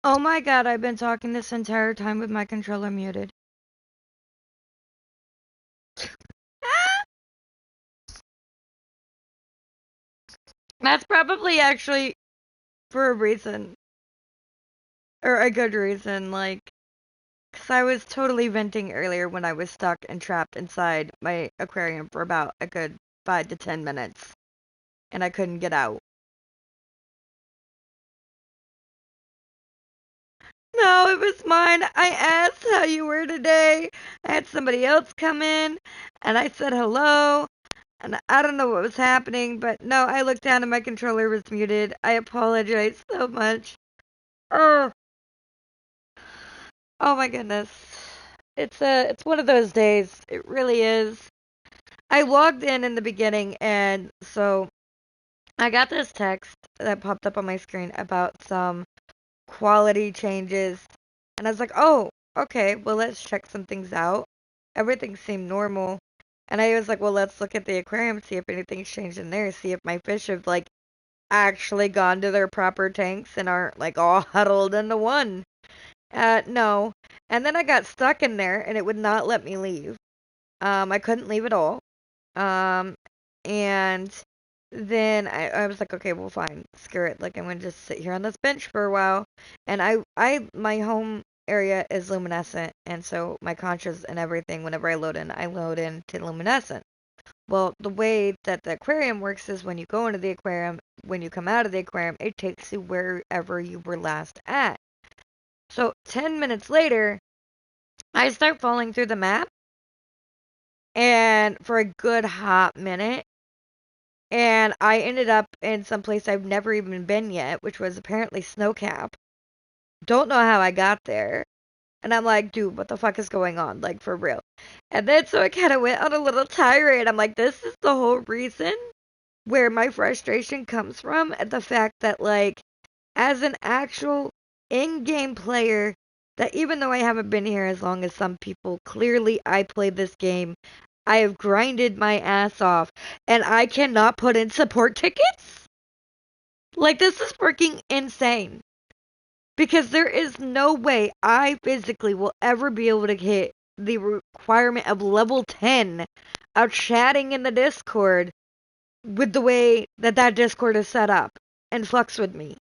Oh my god, I've been talking this entire time with my controller muted. That's probably actually for a reason. Or a good reason, like, because I was totally venting earlier when I was stuck and trapped inside my aquarium for about a good 5 to 10 minutes. And I couldn't get out. No, it was mine. I asked how you were today. I had somebody else come in, and I said hello. And I don't know what was happening, but no, I looked down and my controller was muted. I apologize so much. Oh, oh my goodness. It's one of those days. It really is. I logged in the beginning, and so I got this text that popped up on my screen about some quality changes, and I was like, "Oh, okay. Well, let's check some things out." Everything seemed normal, and I was like, "Well, let's look at the aquarium, see if anything's changed in there, see if my fish have like actually gone to their proper tanks and aren't like all huddled into one." No. And then I got stuck in there, and it would not let me leave. I couldn't leave at all. Um, and then I was like, okay, well, fine, screw it. Like, I'm gonna just sit here on this bench for a while. And my home area is luminescent, and so my conscious and everything, whenever I load into luminescent. Well, the way that the aquarium works is when you go into the aquarium, when you come out of the aquarium, it takes you wherever you were last at. So 10 minutes later, I start falling through the map, and for a good hot minute, and I ended up in some place I've never even been yet, which was apparently Snowcap. Don't know how I got there. And I'm like, dude, what the fuck is going on? Like, for real. And then so I kind of went on a little tirade. I'm like, this is the whole reason where my frustration comes from. And the fact that, like, as an actual in-game player, that even though I haven't been here as long as some people, clearly I played this game. I have grinded my ass off, and I cannot put in support tickets? Like, this is freaking insane. Because there is no way I physically will ever be able to hit the requirement of level 10 of chatting in the Discord with the way that that Discord is set up and fucks with me.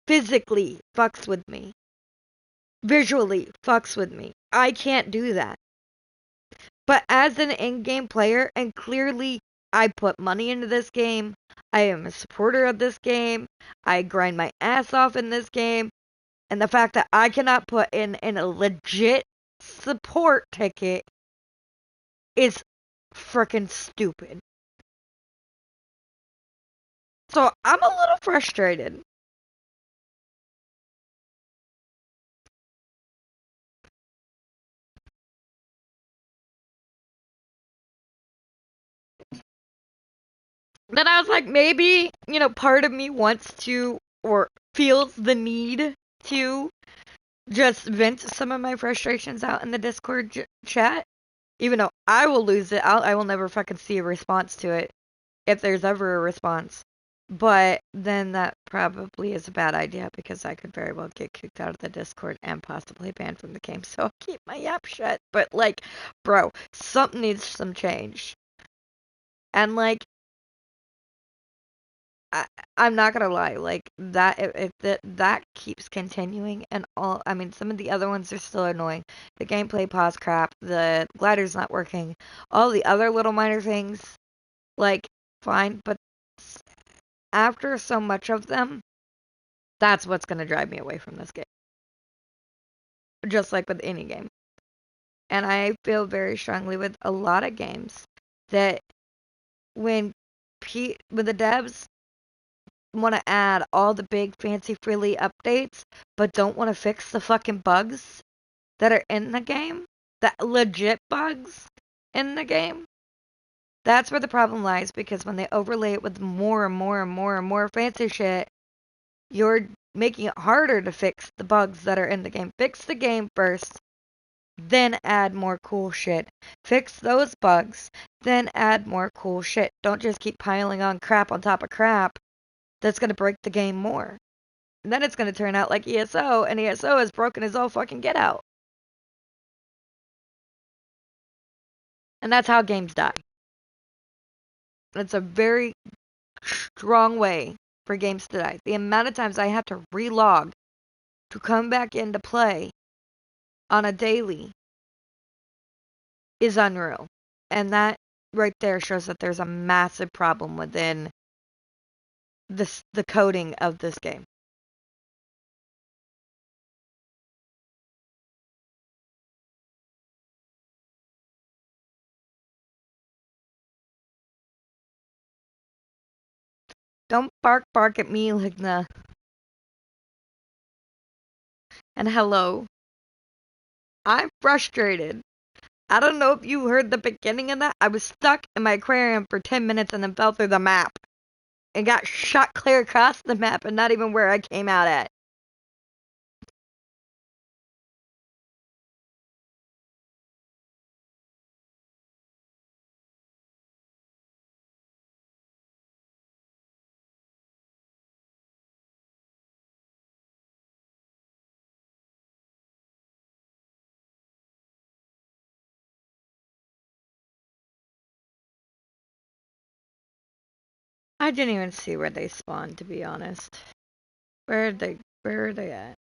Physically fucks with me. Visually fucks with me. I can't do that. But as an in-game player, and clearly I put money into this game, I am a supporter of this game, I grind my ass off in this game, and the fact that I cannot put in a legit support ticket is freaking stupid. So I'm a little frustrated. Then I was like, maybe, part of me wants to or feels the need to just vent some of my frustrations out in the Discord chat. Even though I will lose it, I will never fucking see a response to it if there's ever a response. But then that probably is a bad idea because I could very well get kicked out of the Discord and possibly banned from the game. So I'll keep my yap shut. But like, bro, something needs some change. And like, I'm not gonna lie, like that if that keeps continuing and all, I mean, some of the other ones are still annoying. The gameplay pause crap, the glider's not working, all the other little minor things, like fine, but after so much of them, that's what's gonna drive me away from this game. Just like with any game. And I feel very strongly with a lot of games that when when the devs want to add all the big fancy frilly updates, but don't want to fix the fucking bugs that are in the game, the legit bugs in the game. That's where the problem lies because when they overlay it with more and more and more and more fancy shit, you're making it harder to fix the bugs that are in the game. Fix the game first, then add more cool shit. Fix those bugs, then add more cool shit. Don't just keep piling on crap on top of crap that's going to break the game more. And then it's going to turn out like ESO, and ESO has broken his own fucking get out. And that's how games die. It's a very strong way for games to die. The amount of times I have to relog to come back into play on a daily is unreal. And that right there shows that there's a massive problem within the coding of this game. Don't bark at me, Ligna. And hello. I'm frustrated. I don't know if you heard the beginning of that. I was stuck in my aquarium for 10 minutes and then fell through the map. And got shot clear across the map and not even where I came out at. I didn't even see where they spawned, to be honest. Where are they at?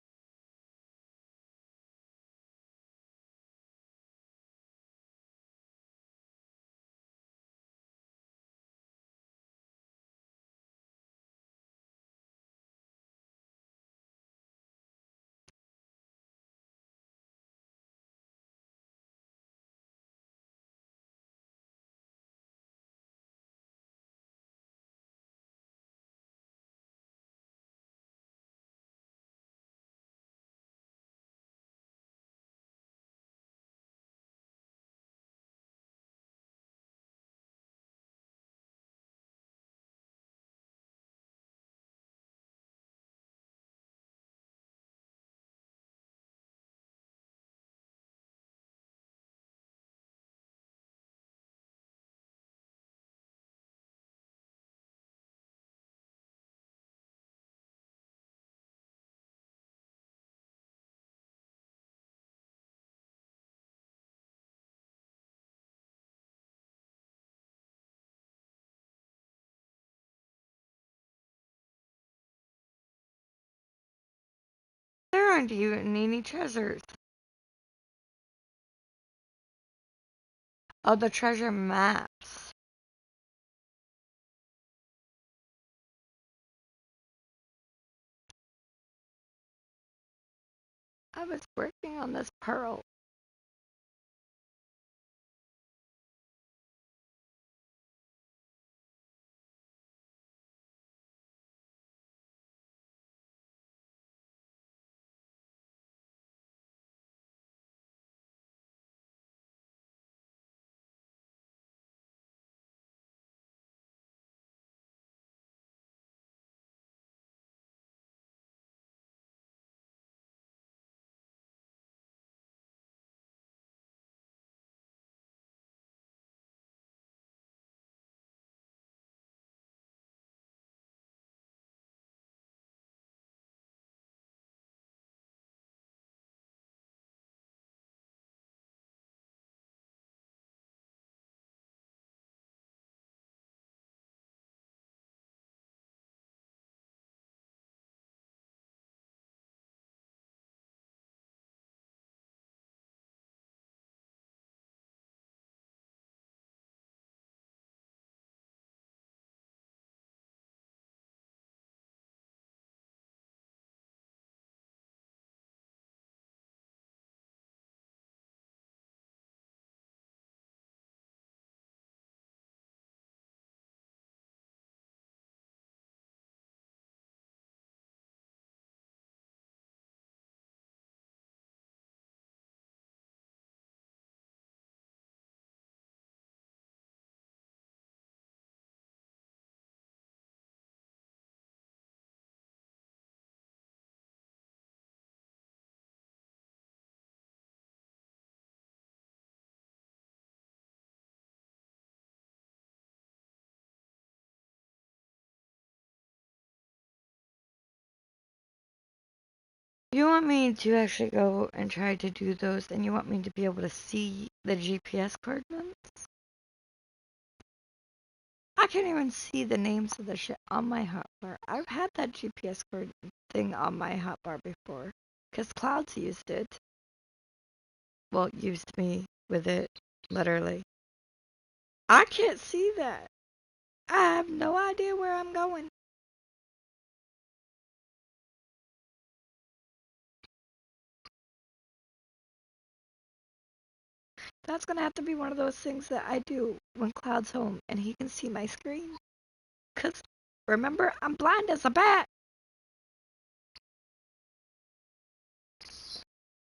There aren't even any treasures. Oh, the treasure maps. I was working on this pearl. You want me to actually go and try to do those, and you want me to be able to see the GPS coordinates? I can't even see the names of the shit on my hotbar. I've had that GPS coordinate thing on my hotbar before, because Clouds used it. Well, used me with it, literally. I can't see that. I have no idea where I'm going. That's gonna have to be one of those things that I do when Cloud's home and he can see my screen. 'Cause remember, I'm blind as a bat.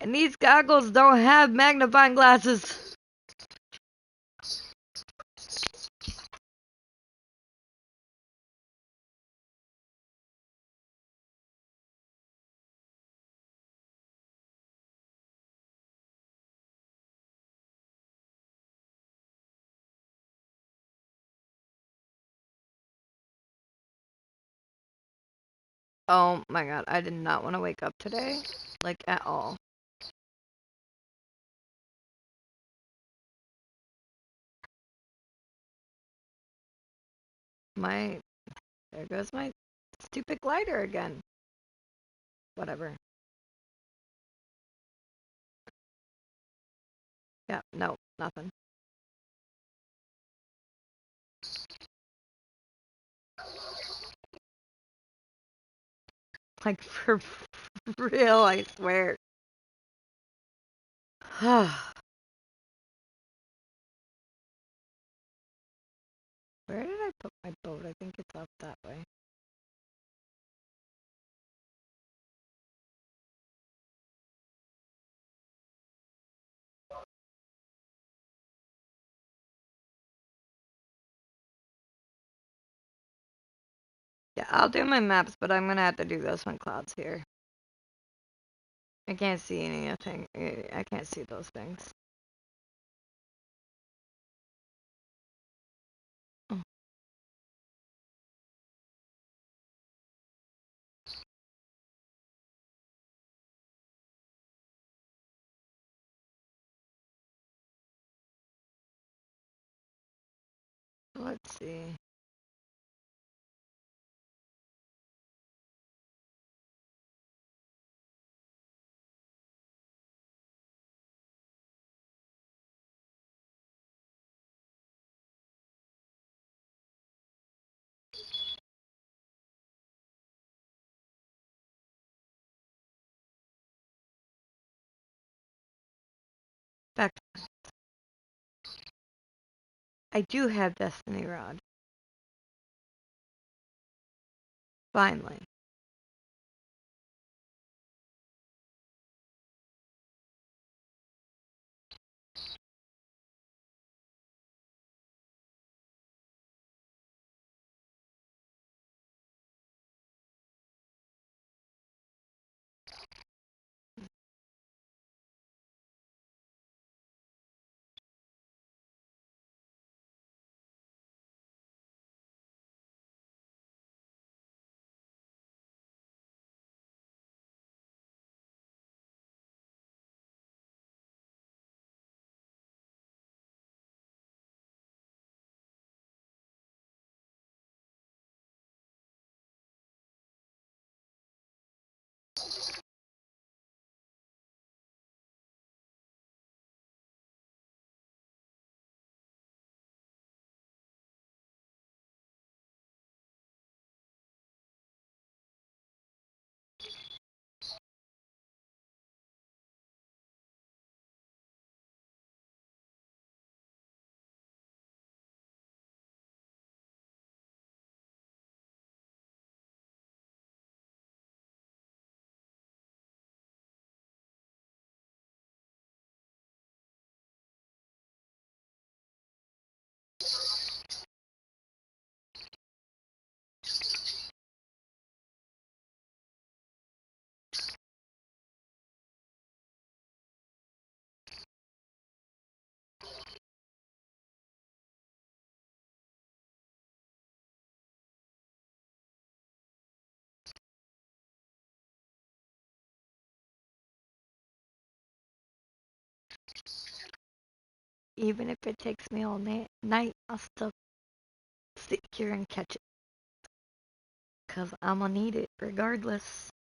And these goggles don't have magnifying glasses. Oh my god, I did not want to wake up today. Like, at all. My, there goes my stupid glider again. Whatever. Yeah, no, nothing. Like, for real, I swear. Where did I put my boat? I think it's up that way. Yeah, I'll do my maps, but I'm gonna have to do this when Cloud's here. I can't see anything. I can't see those things. Oh, let's see. Back. I do have Destiny Rod. Finally. Even if it takes me all night, I'll still sit here and catch it. Because I'm gonna need it regardless.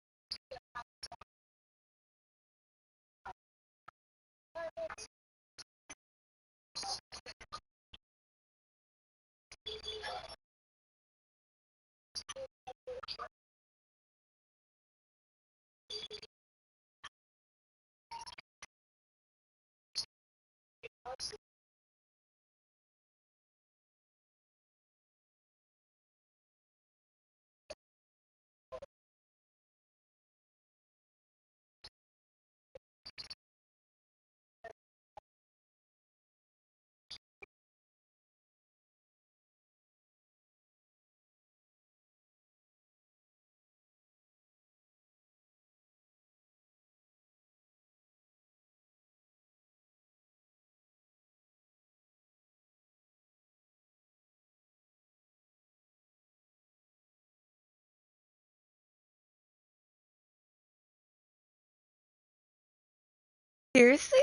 Seriously?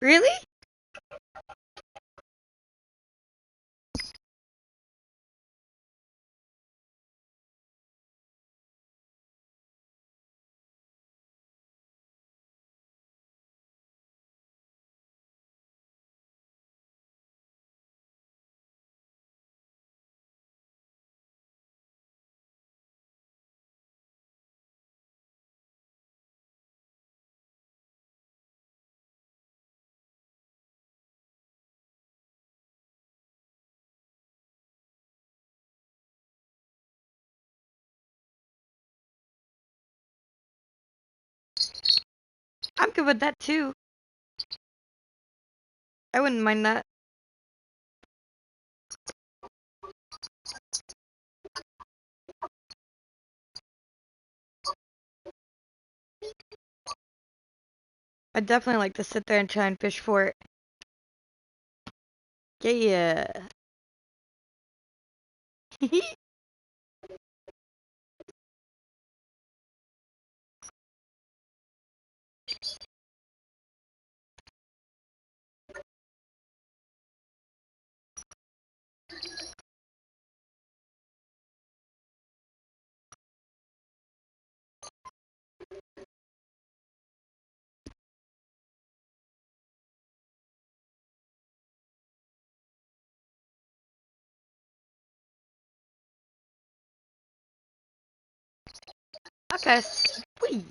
Really? I'm good with that too. I wouldn't mind that. I'd definitely like to sit there and try and fish for it. Yeah. Okay, sweet.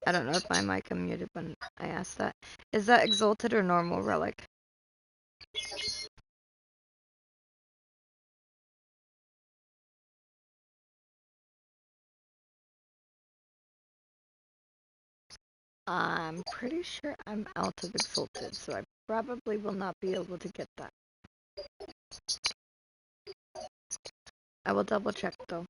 I don't know if my mic unmuted when I asked that. Is that exalted or normal relic? I'm pretty sure I'm out of exalted, so I probably will not be able to get that. I will double check though.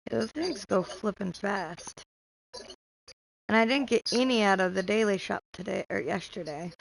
Those things go flipping fast. And I didn't get any out of the daily shop today or yesterday.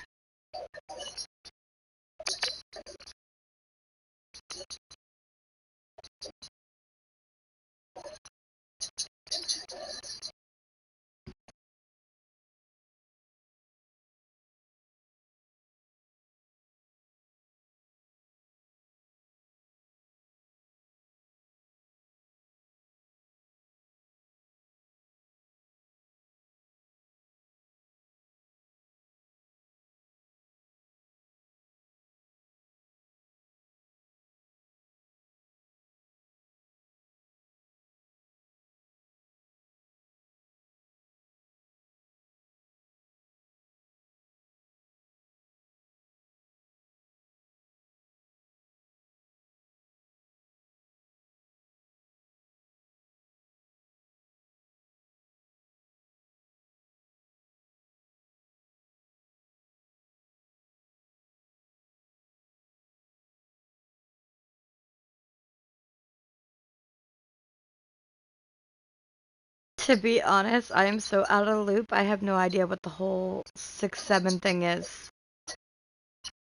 To be honest, I am so out of the loop. I have no idea what the whole 6-7 thing is.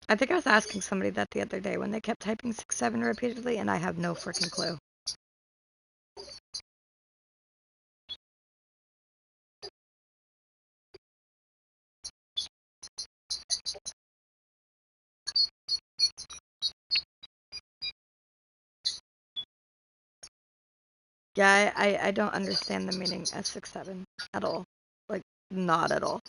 I think I was asking somebody that the other day when they kept typing 6-7 repeatedly, and I have no freaking clue. Yeah, I don't understand the meaning of 6-7 at all. Like, not at all.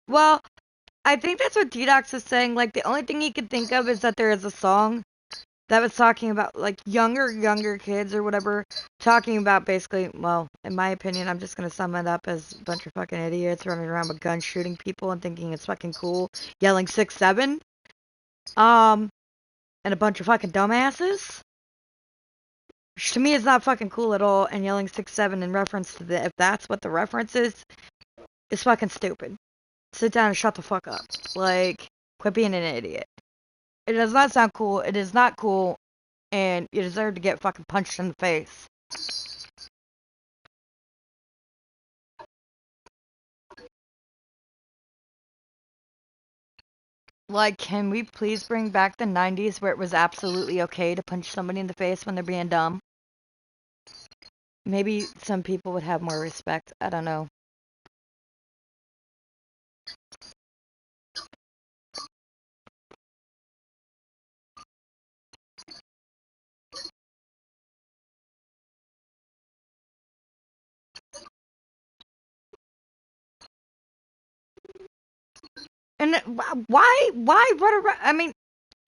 Well, I think that's what D-Dox is saying. Like, the only thing he could think of is that there is a song that was talking about, like, younger kids or whatever, talking about basically, well, in my opinion, I'm just gonna sum it up as a bunch of fucking idiots running around with guns shooting people and thinking it's fucking cool, yelling 6-7. And a bunch of fucking dumbasses. Which to me is not fucking cool at all, and yelling 6-7 in reference to if that's what the reference is fucking stupid. Sit down and shut the fuck up. Like, quit being an idiot. It does not sound cool, it is not cool, and you deserve to get fucking punched in the face. Like, can we please bring back the 90s where it was absolutely okay to punch somebody in the face when they're being dumb? Maybe some people would have more respect. I don't know. And why run around? I mean,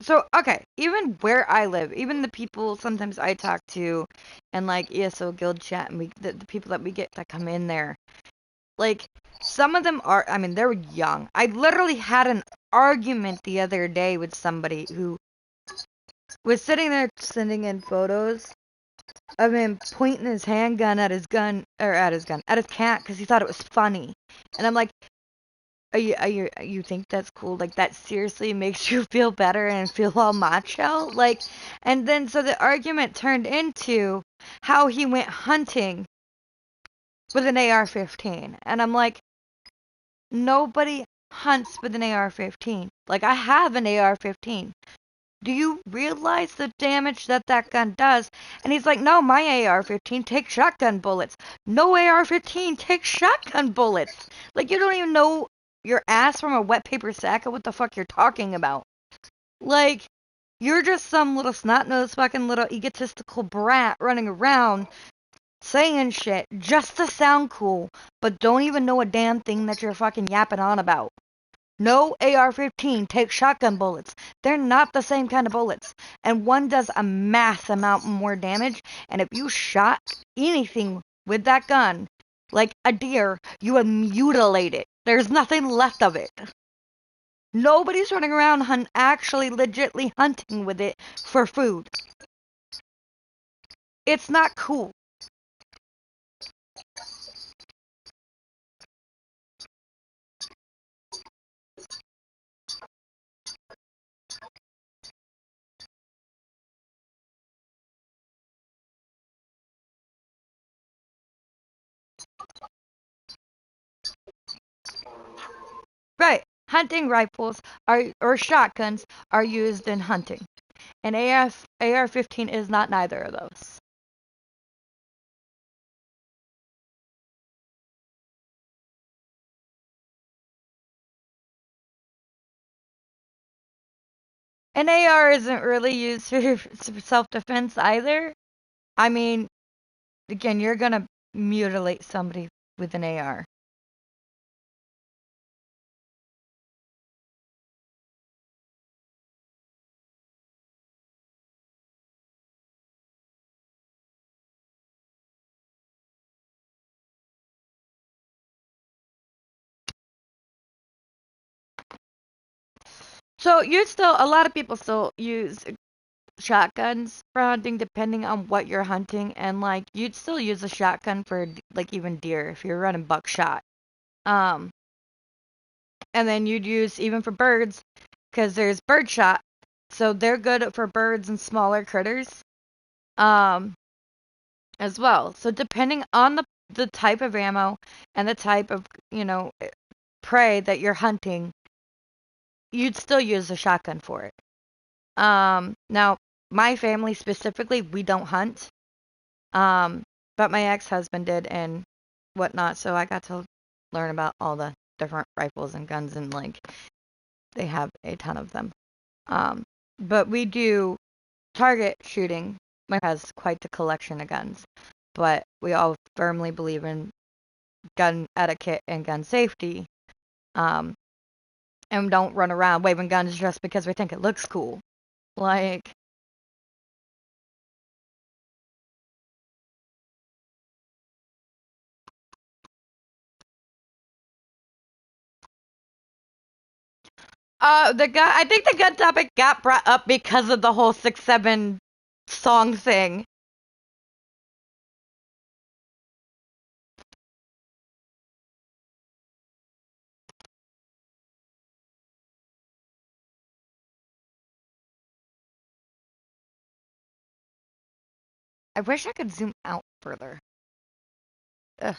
so, okay, even where I live, even the people sometimes I talk to and like ESO Guild chat and the people that we get that come in there, like some of them are, I mean, they're young. I literally had an argument the other day with somebody who was sitting there sending in photos of him pointing his handgun at his cat because he thought it was funny. And I'm like, you think that's cool? Like that seriously makes you feel better and feel all macho? Like, and then so the argument turned into how he went hunting with an AR-15, and I'm like, nobody hunts with an AR-15. Like I have an AR-15. Do you realize the damage that that gun does? And he's like, no, my AR-15 takes shotgun bullets. No AR-15 takes shotgun bullets. Like, you don't even know your ass from a wet paper sack of what the fuck you're talking about. Like, you're just some little snot-nosed fucking little egotistical brat running around saying shit just to sound cool, but don't even know a damn thing that you're fucking yapping on about. No AR-15 takes shotgun bullets. They're not the same kind of bullets. And one does a mass amount more damage. And if you shot anything with that gun, like a deer, you would mutilate it. There's nothing left of it. Nobody's running around actually legitly hunting with it for food. It's not cool. Right. Hunting rifles or shotguns are used in hunting. And AR-15 is not neither of those. An AR isn't really used for self-defense either. I mean, again, you're gonna mutilate somebody with an AR. So a lot of people still use shotguns for hunting depending on what you're hunting, and like you'd still use a shotgun for like even deer if you're running buckshot. Um, and then you'd use even for birds because there's bird shot, so they're good for birds and smaller critters. Um, as well. So depending on the type of ammo and the type of prey that you're hunting, you'd still use a shotgun for it. Now my family specifically, we don't hunt. Um, but my ex-husband did and whatnot, so I got to learn about all the different rifles and guns, and like they have a ton of them. Um, but we do target shooting. My has quite the collection of guns, but we all firmly believe in gun etiquette and gun safety. Um, and don't run around waving guns just because we think it looks cool. Like, I think the gun topic got brought up because of the whole 6-7 song thing. I wish I could zoom out further. Ugh.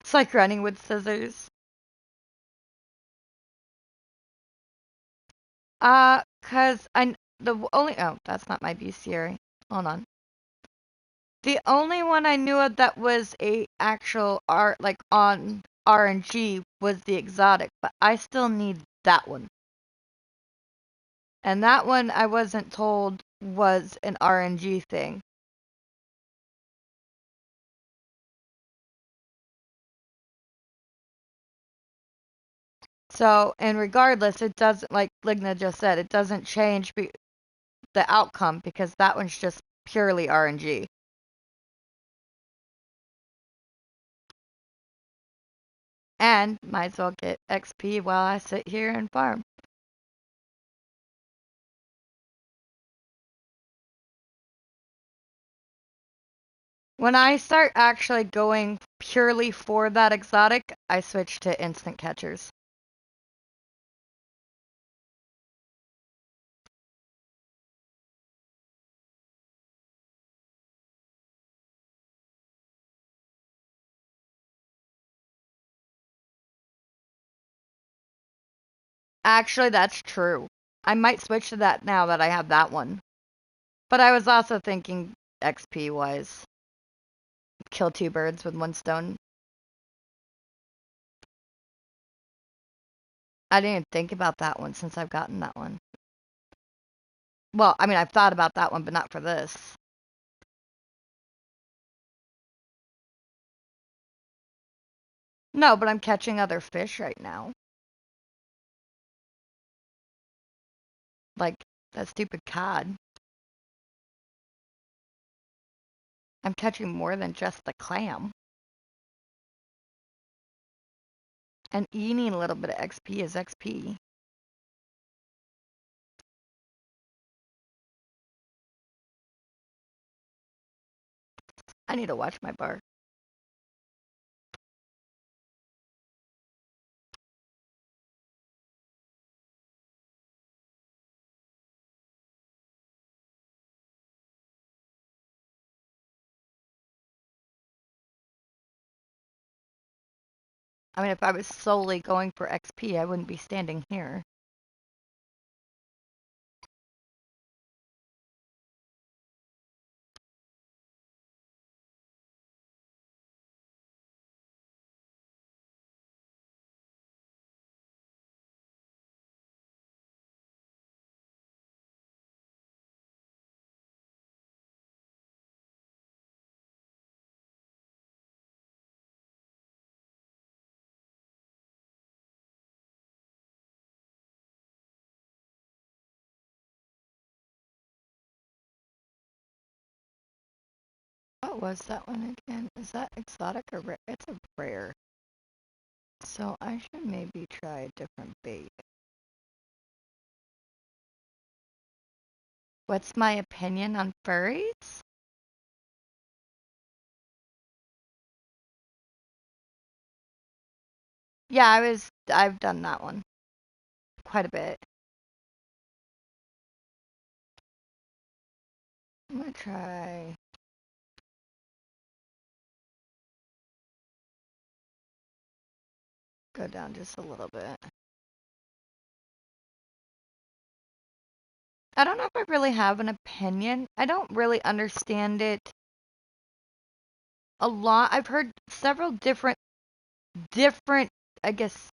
It's like running with scissors. Cause the only that's not my bestiary. Hold on. The only one I knew of that was a actual art like on RNG was the exotic, but I still need that one. And that one I wasn't told was an RNG thing. So, and regardless, it doesn't, like Ligna just said, it doesn't change the outcome because that one's just purely RNG. And might as well get XP while I sit here and farm. When I start actually going purely for that exotic, I switch to instant catchers. Actually, that's true. I might switch to that now that I have that one. But I was also thinking XP wise. Kill two birds with one stone. I didn't even think about that one since I've gotten that one. Well, I mean, I've thought about that one, but not for this. No, but I'm catching other fish right now. Like that stupid cod. I'm catching more than just the clam. And eating a little bit of XP is XP. I need to watch my bar. I mean, if I was solely going for XP, I wouldn't be standing here. What was that one again? Is that exotic or rare? It's a rare. So I should maybe try a different bait. What's my opinion on furries? Yeah, I've done that one quite a bit. I'm gonna try. Go down just a little bit. I don't know if I really have an opinion. I don't really understand it a lot. I've heard several different, I guess,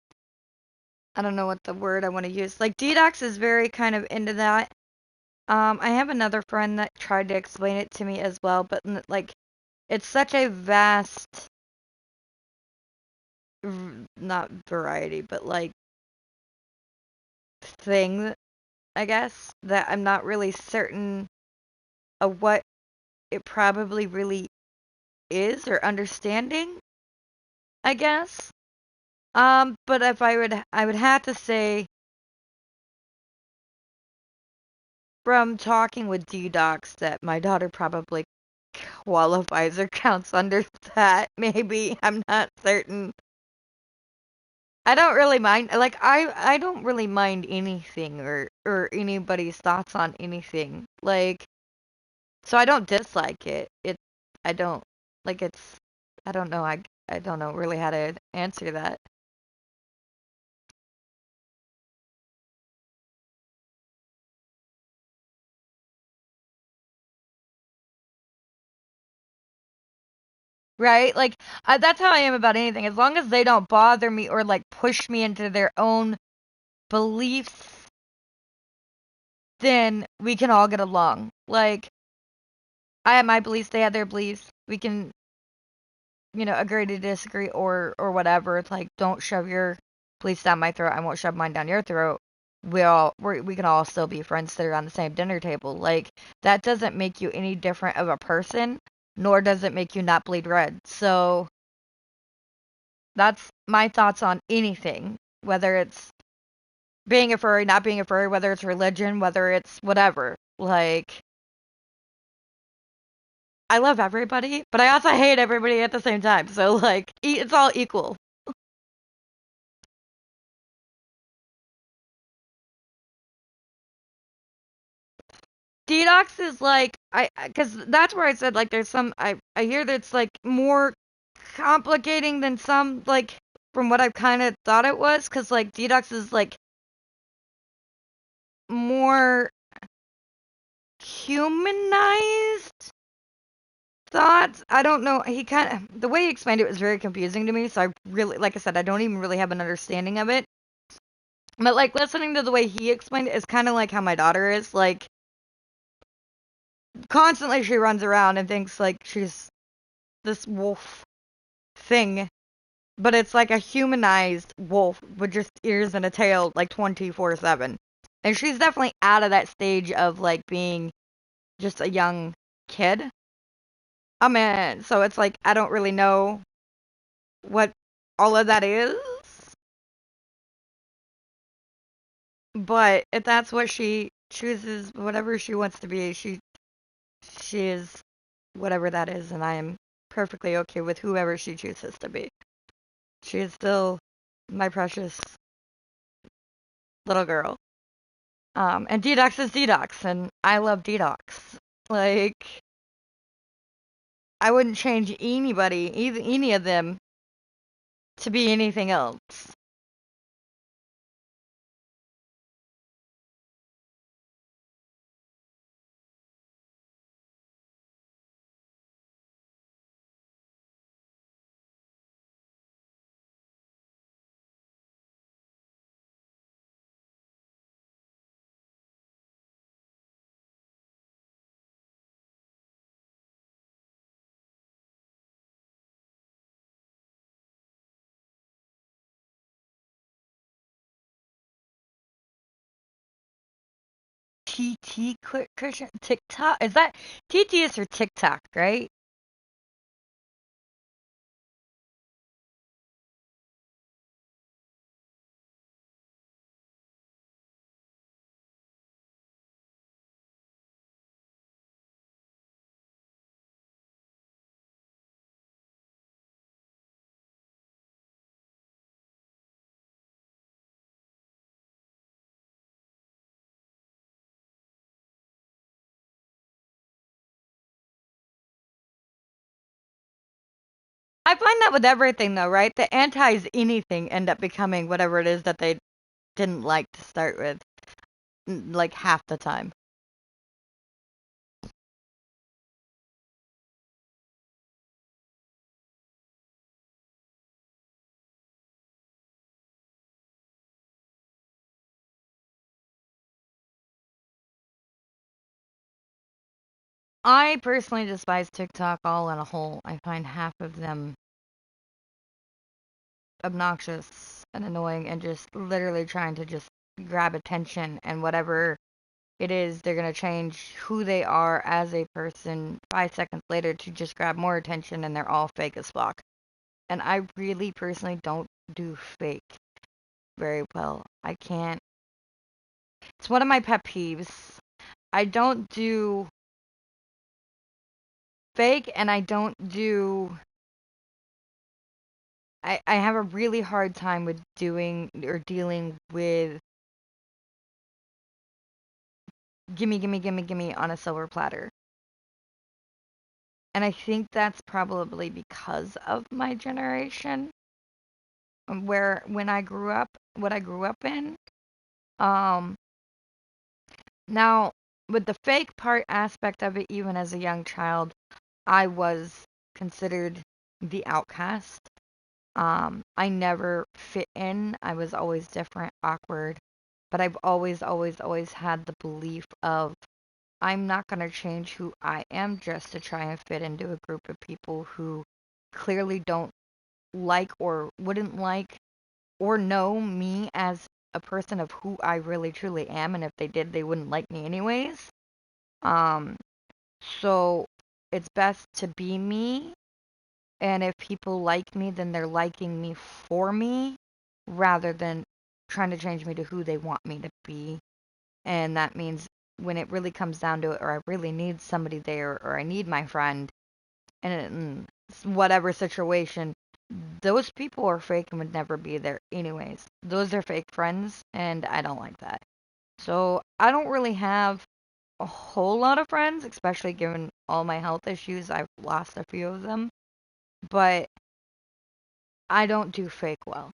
I don't know what the word I want to use. Like, Detox is very kind of into that. I have another friend that tried to explain it to me as well, but like, it's such a vast, not variety, but like, thing, I guess, that I'm not really certain of what it probably really is or understanding, I guess. But if I would have to say from talking with D-Docs that my daughter probably qualifies or counts under that. Maybe I'm not certain. I don't really mind. Like I don't really mind anything or anybody's thoughts on anything. Like so I don't dislike it. I don't like it's I don't know. I don't know really how to answer that. Right? Like that's how I am about anything. As long as they don't bother me or like push me into their own beliefs, then we can all get along. Like I have my beliefs, they have their beliefs. We can, agree to disagree or whatever. It's like don't shove your beliefs down my throat. I won't shove mine down your throat. We can all still be friends that are on the same dinner table. Like that doesn't make you any different of a person, nor does it make you not bleed red. So that's my thoughts on anything, whether it's being a furry, not being a furry, whether it's religion, whether it's whatever. Like I love everybody, but I also hate everybody at the same time. So like it's all equal. Detox is like I because that's where I said like there's some I hear that it's like more complicating than some like from what I've kind of thought it was because like detox is like more humanized thoughts. I don't know. He kind of the way he explained it was very confusing to me. So I really, like I said, I don't even really have an understanding of it. But like listening to the way he explained it is kind of like how my daughter is. Like constantly she runs around and thinks like she's this wolf thing, but it's like a humanized wolf with just ears and a tail like 24/7. And she's definitely out of that stage of like being just a young kid. I mean, so it's like I don't really know what all of that is. But if that's what she chooses, whatever she wants to be, she is whatever that is, and I am perfectly okay with whoever she chooses to be. She is still my precious little girl. And Detox is Detox, and I love Detox. Like, I wouldn't change anybody, either any of them, to be anything else. TT Christian TikTok is that TT is for TikTok, right? I find that with everything though, right? The antis anything end up becoming whatever it is that they didn't like to start with, like half the time. I personally despise TikTok all in a whole. I find half of them obnoxious and annoying and just literally trying to just grab attention, and whatever it is, they're going to change who they are as a person 5 seconds later to just grab more attention, and they're all fake as fuck. And I really personally don't do fake very well. I can't. It's one of my pet peeves. I don't do fake, and I don't do. I have a really hard time with doing or dealing with gimme, gimme, gimme, gimme on a silver platter. And I think that's probably because of my generation, where when I grew up, what I grew up in. Um, Now, with the fake part aspect of it, even as a young child, I was considered the outcast. I never fit in. I was always different, awkward. But I've always, always, always had the belief of I'm not going to change who I am just to try and fit into a group of people who clearly don't like or wouldn't like or know me as a person of who I really truly am. And if they did, they wouldn't like me anyways. Um, so it's best to be me. And if people like me, then they're liking me for me rather than trying to change me to who they want me to be. And that means when it really comes down to it, or I really need somebody there, or I need my friend, and whatever situation, those people are fake and would never be there anyways. Those are fake friends, and I don't like that. So I don't really have a whole lot of friends, especially given all my health issues. I've lost a few of them, but I don't do fake well.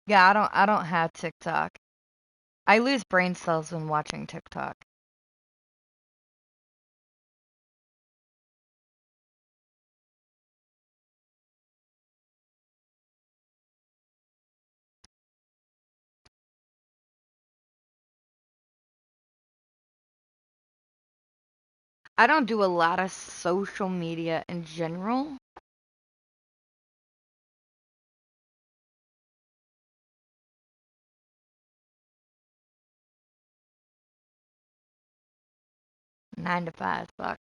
Yeah, I don't have TikTok. I lose brain cells when watching TikTok. I don't do a lot of social media in general. 9 to 5, fuck.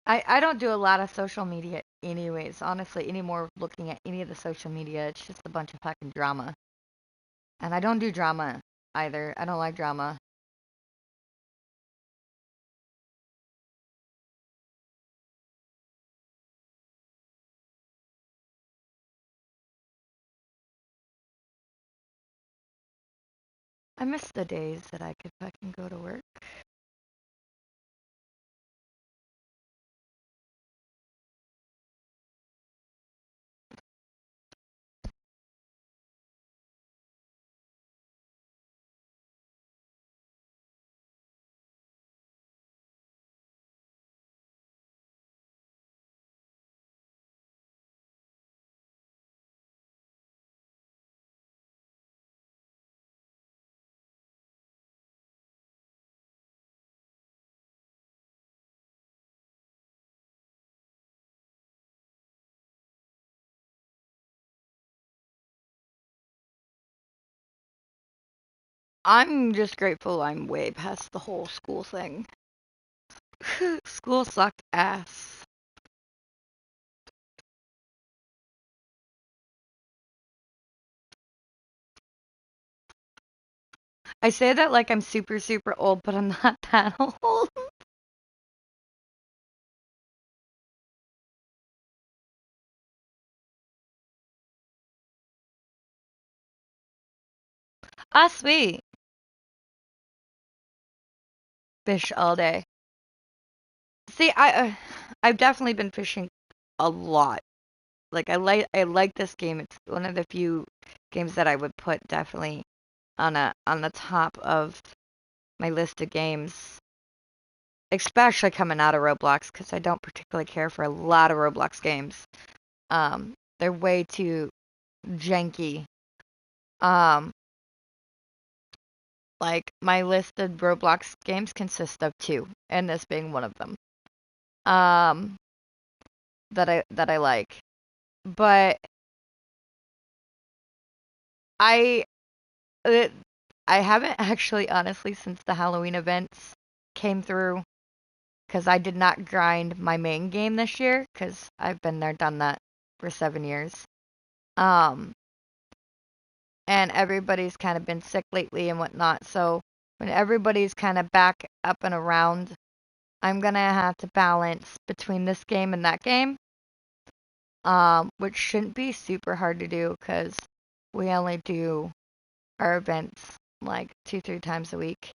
I don't do a lot of social media anyways, honestly, anymore looking at any of the social media. It's just a bunch of fucking drama. And I don't do drama either. I don't like drama. I miss the days that I could fucking go to work. I'm just grateful I'm way past the whole school thing. School sucked ass. I say that like I'm super, super old, but I'm not that old. Ah, sweet. fish all day. See, I've definitely been fishing a lot. Like I like this game. It's one of the few games that I would put definitely on the top of my list of games, especially coming out of Roblox because I don't particularly care for a lot of Roblox games. They're way too janky. Um, like my list of Roblox games consists of two, and this being one of them. Um, that I like, but I it, I haven't actually honestly since the Halloween events came through because I did not grind my main game this year because I've been there, done that for 7 years. Um, and everybody's kind of been sick lately and whatnot. So when everybody's kind of back up and around, I'm gonna have to balance between this game and that game. Which shouldn't be super hard to do because we only do our events like 2, 3 times a week,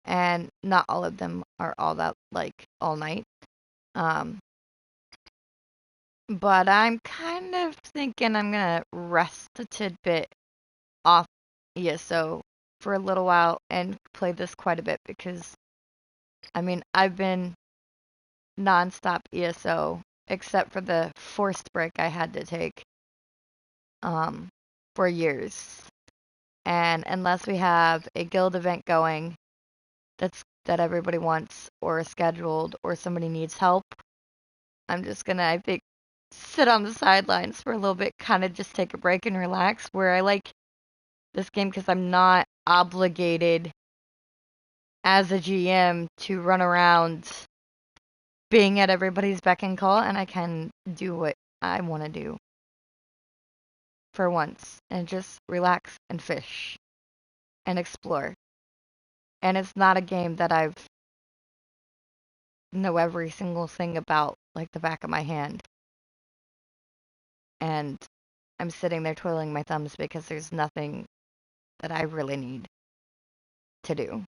and not all of them are all that like all night. Um, but I'm kind of thinking I'm gonna rest a tidbit off ESO for a little while and play this quite a bit because I mean I've been nonstop ESO except for the forced break I had to take um for years. And unless we have a guild event going that everybody wants or scheduled or somebody needs help, I'm just gonna I think sit on the sidelines for a little bit, kind of just take a break and relax. Where I like this game because I'm not obligated as a GM to run around being at everybody's beck and call, and I can do what I want to do for once and just relax and fish and explore. And it's not a game that I've know every single thing about like the back of my hand. And I'm sitting there twiddling my thumbs because there's nothing that I really need to do.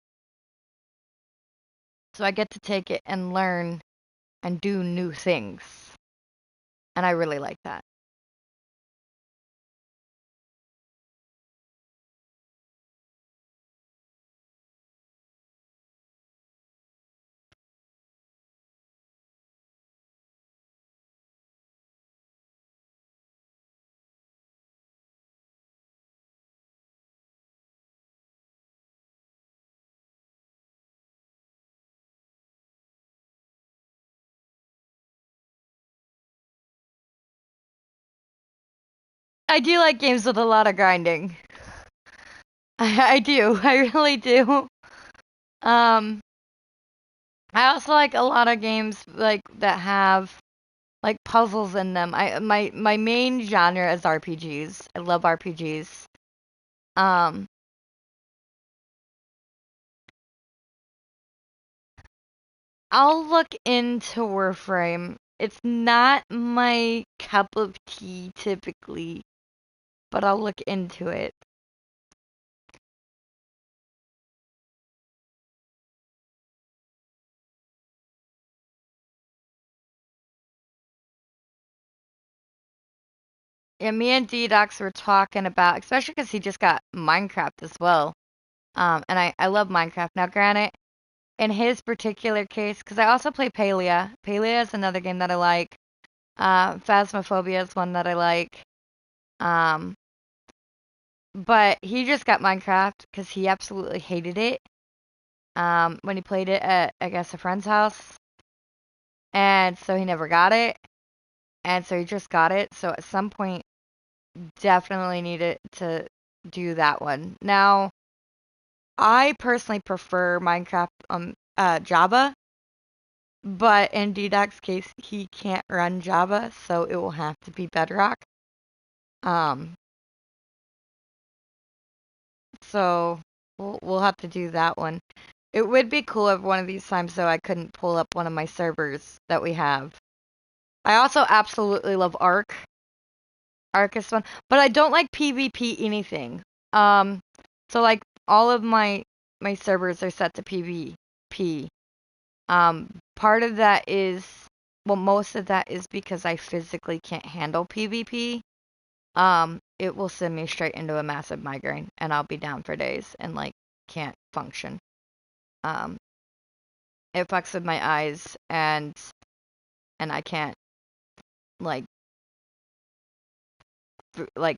So I get to take it and learn and do new things. And I really like that. I do like games with a lot of grinding. I do. I really do. Um, I also like a lot of games like that have like puzzles in them. My main genre is RPGs. I love RPGs. Um, I'll look into Warframe. It's not my cup of tea typically, but I'll look into it. Yeah, me and D-Docs were talking about, especially because he just got Minecraft as well. And I love Minecraft. Now, granted, in his particular case, because I also play Palia. Palia is another game that I like. Phasmophobia is one that I like. Um, but he just got Minecraft because he absolutely hated it. When he played it at, I guess, a friend's house. And so he never got it. And so he just got it. So at some point, definitely needed to do that one. Now, I personally prefer Minecraft Java, but in DDAC's case, he can't run Java, so it will have to be Bedrock. Um, so we'll have to do that one. It would be cool if one of these times, though, I couldn't pull up one of my servers that we have. I also absolutely love Ark. Ark is fun, but I don't like PvP anything. Um, so like all of my servers are set to PvE. PvP. Part of that is, well, most of that is because I physically can't handle PvP. It will send me straight into a massive migraine, and I'll be down for days and like can't function. Um, it fucks with my eyes, and I can't like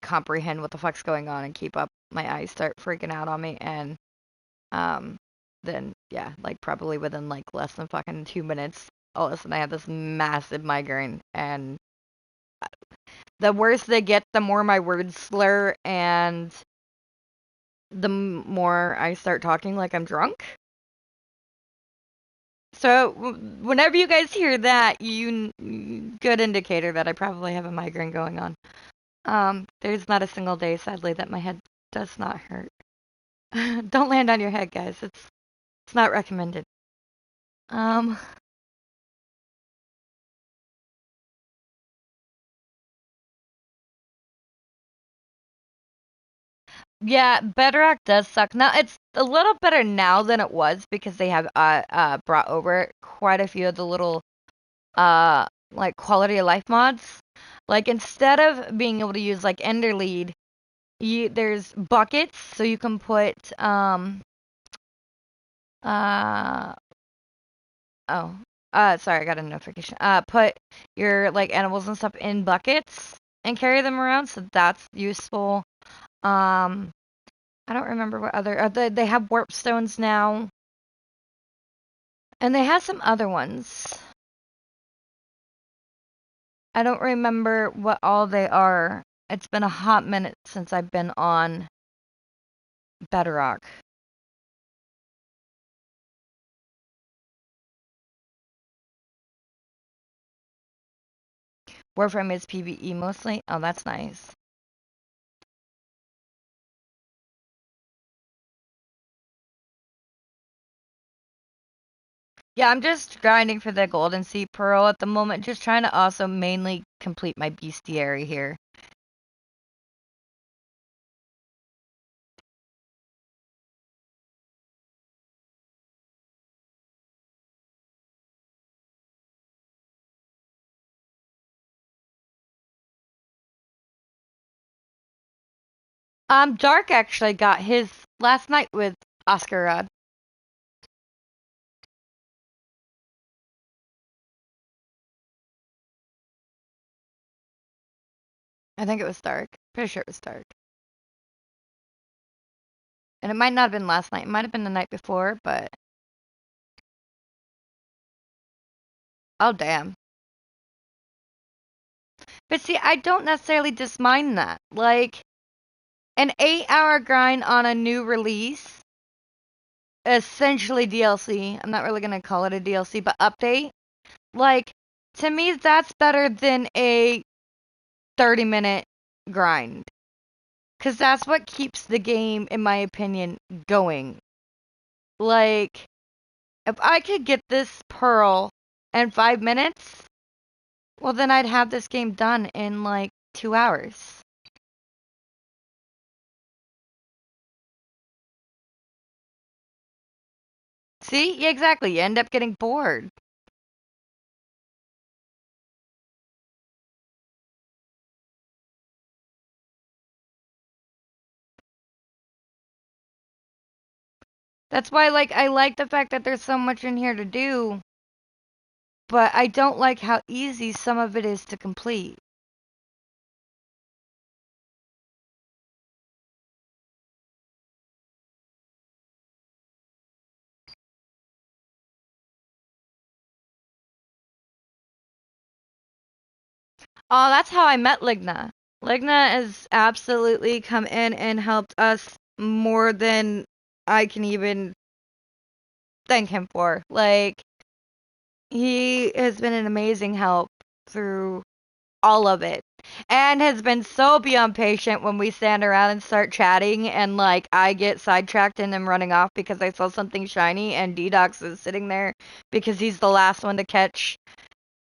comprehend what the fuck's going on and keep up. My eyes start freaking out on me, and um, then yeah, like probably within like less than fucking 2 minutes, all of a sudden I have this massive migraine, and the worse they get, the more my words slur, and the more I start talking like I'm drunk. So whenever you guys hear that, good indicator that I probably have a migraine going on. There's not a single day, sadly, that my head does not hurt. Don't land on your head, guys. It's not recommended. Um, yeah, Bedrock does suck. Now it's a little better now than it was because they have brought over quite a few of the little like quality of life mods. Like instead of being able to use like Enderlead, there's buckets, so you can put uh oh sorry, I got a notification. Put your like animals and stuff in buckets and carry them around, so that's useful. Um, I don't remember what other they have warp stones now, and they have some other ones. I don't remember what all they are. It's been a hot minute since I've been on Bedrock. Warframe is PvE mostly. Oh, that's nice. Yeah, I'm just grinding for the Golden Sea Pearl at the moment, just trying to also mainly complete my bestiary here. Dark actually got his last night with Oscar Rod. I think it was Dark. Pretty sure it was Dark. And it might not have been last night. It might have been the night before, but oh damn. But see, I don't necessarily just mind that. Like an 8-hour grind on a new release, essentially DLC. I'm not really gonna call it a DLC, but update. Like to me, that's better than a 30-minute grind. Because that's what keeps the game, in my opinion, going. Like, if I could get this pearl in 5 minutes, well, then I'd have this game done in like 2 hours. See? Yeah, exactly. You end up getting bored. That's why, like, I like the fact that there's so much in here to do, but I don't like how easy some of it is to complete. Oh, that's how I met Ligna. Ligna has absolutely come in and helped us more than I can even thank him for. Like, he has been an amazing help through all of it. And has been so beyond patient when we stand around and start chatting and like I get sidetracked and am running off because I saw something shiny and D-Dox is sitting there because he's the last one to catch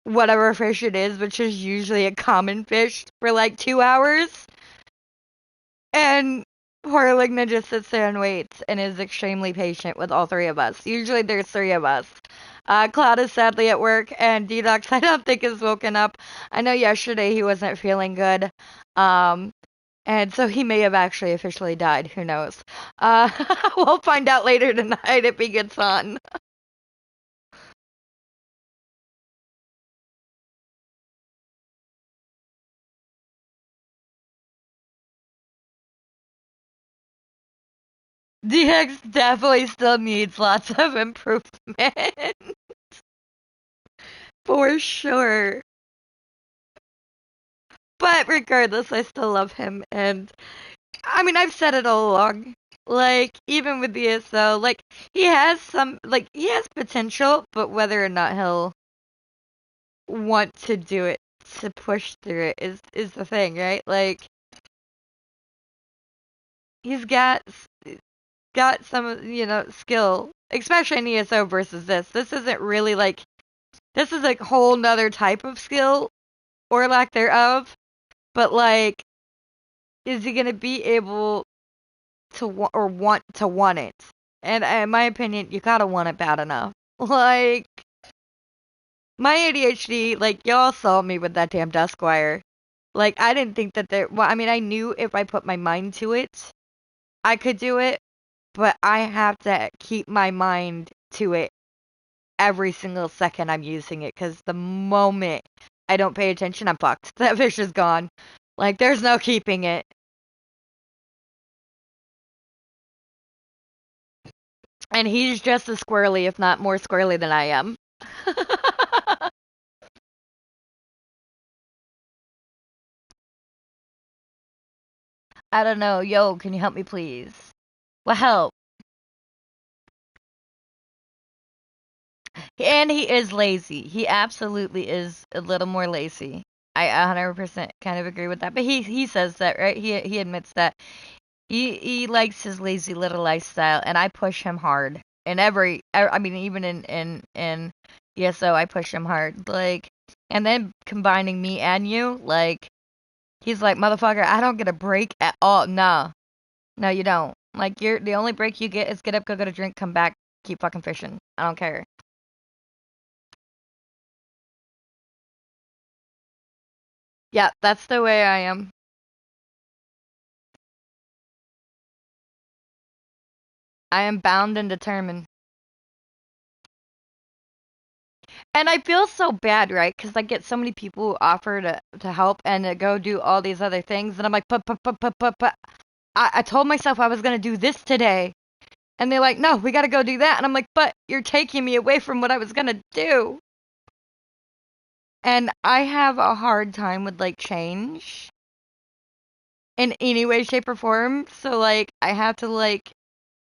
whatever fish it is, which is usually a common fish for like 2 hours. And Poor Ligna just sits there and waits and is extremely patient with all three of us. Usually there's three of us. Cloud is sadly at work, and D-Dox I don't think is woken up. I know yesterday he wasn't feeling good. Um, and so he may have actually officially died. Who knows? Uh, we'll find out later tonight if he gets on. DX definitely still needs lots of improvement. For sure. But regardless, I still love him. And I mean, I've said it all along. Like, even with the ESO, like, he has potential, but whether or not he'll want to do it to push through it is the thing, right? Like, he's got some, skill, especially in ESO versus this. This isn't really like, this is a whole nother type of skill, or lack thereof, but like, is he gonna be able to or want it? And in my opinion, you gotta want it bad enough. Like, my ADHD, like, y'all saw me with that damn Duskwire. Like, I didn't think that well, I mean, I knew if I put my mind to it, I could do it, but I have to keep my mind to it every single second I'm using it, because the moment I don't pay attention, I'm fucked. That fish is gone. Like, there's no keeping it. And he's just as squirrely, if not more squirrely than I am. I don't know. Yo, can you help me, please? Well, help. And he is lazy. He absolutely is a little more lazy. I 100% kind of agree with that. But he says that, right? He admits that he likes his lazy little lifestyle, and I push him hard. In I mean, even in ESO, I push him hard. Like, and then combining me and you, like, he's like, motherfucker, I don't get a break at all. No, no, you don't. Like, you're the only break you get is get up, go get a drink, come back, keep fucking fishing. I don't care. Yeah, that's the way I am. I am bound and determined. And I feel so bad, right? Because I get so many people who offer to help and to go do all these other things. And I'm like, but. I told myself I was going to do this today. And they're like, no, we got to go do that. And I'm like, but you're taking me away from what I was going to do. And I have a hard time with, like, change in any way, shape, or form. So, like, I have to, like,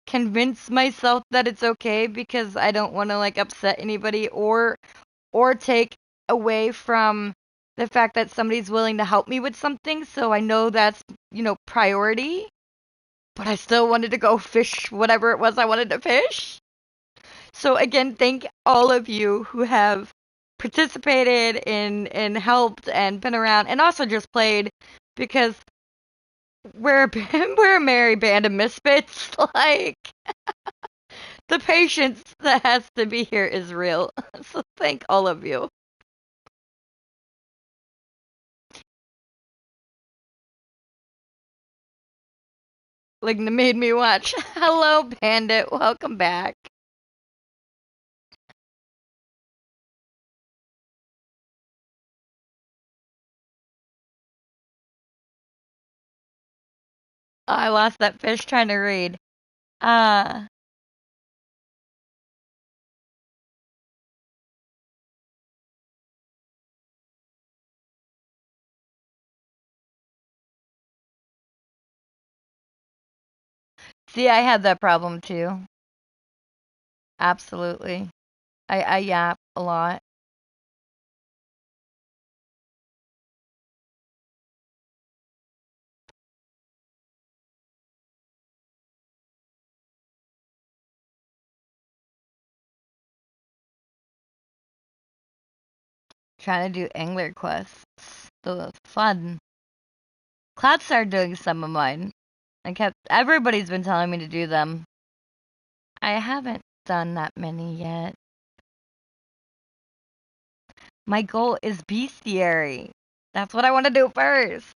convince myself that it's okay, because I don't want to, like, upset anybody or take away from the fact that somebody's willing to help me with something. So I know that's, priority. But I still wanted to go fish whatever it was I wanted to fish. So again, thank all of you who have participated in helped and been around and also just played, because we're a merry band of misfits. Like, the patience that has to be here is real. So thank all of you. Like, made me watch. Hello, Bandit. Welcome back. Oh, I lost that fish trying to read. Uh, See, I had that problem too. Absolutely. I yap a lot. Trying to do angler quests. The fun. Cloud started doing some of mine. Everybody's been telling me to do them. I haven't done that many yet. My goal is bestiary. That's what I want to do first.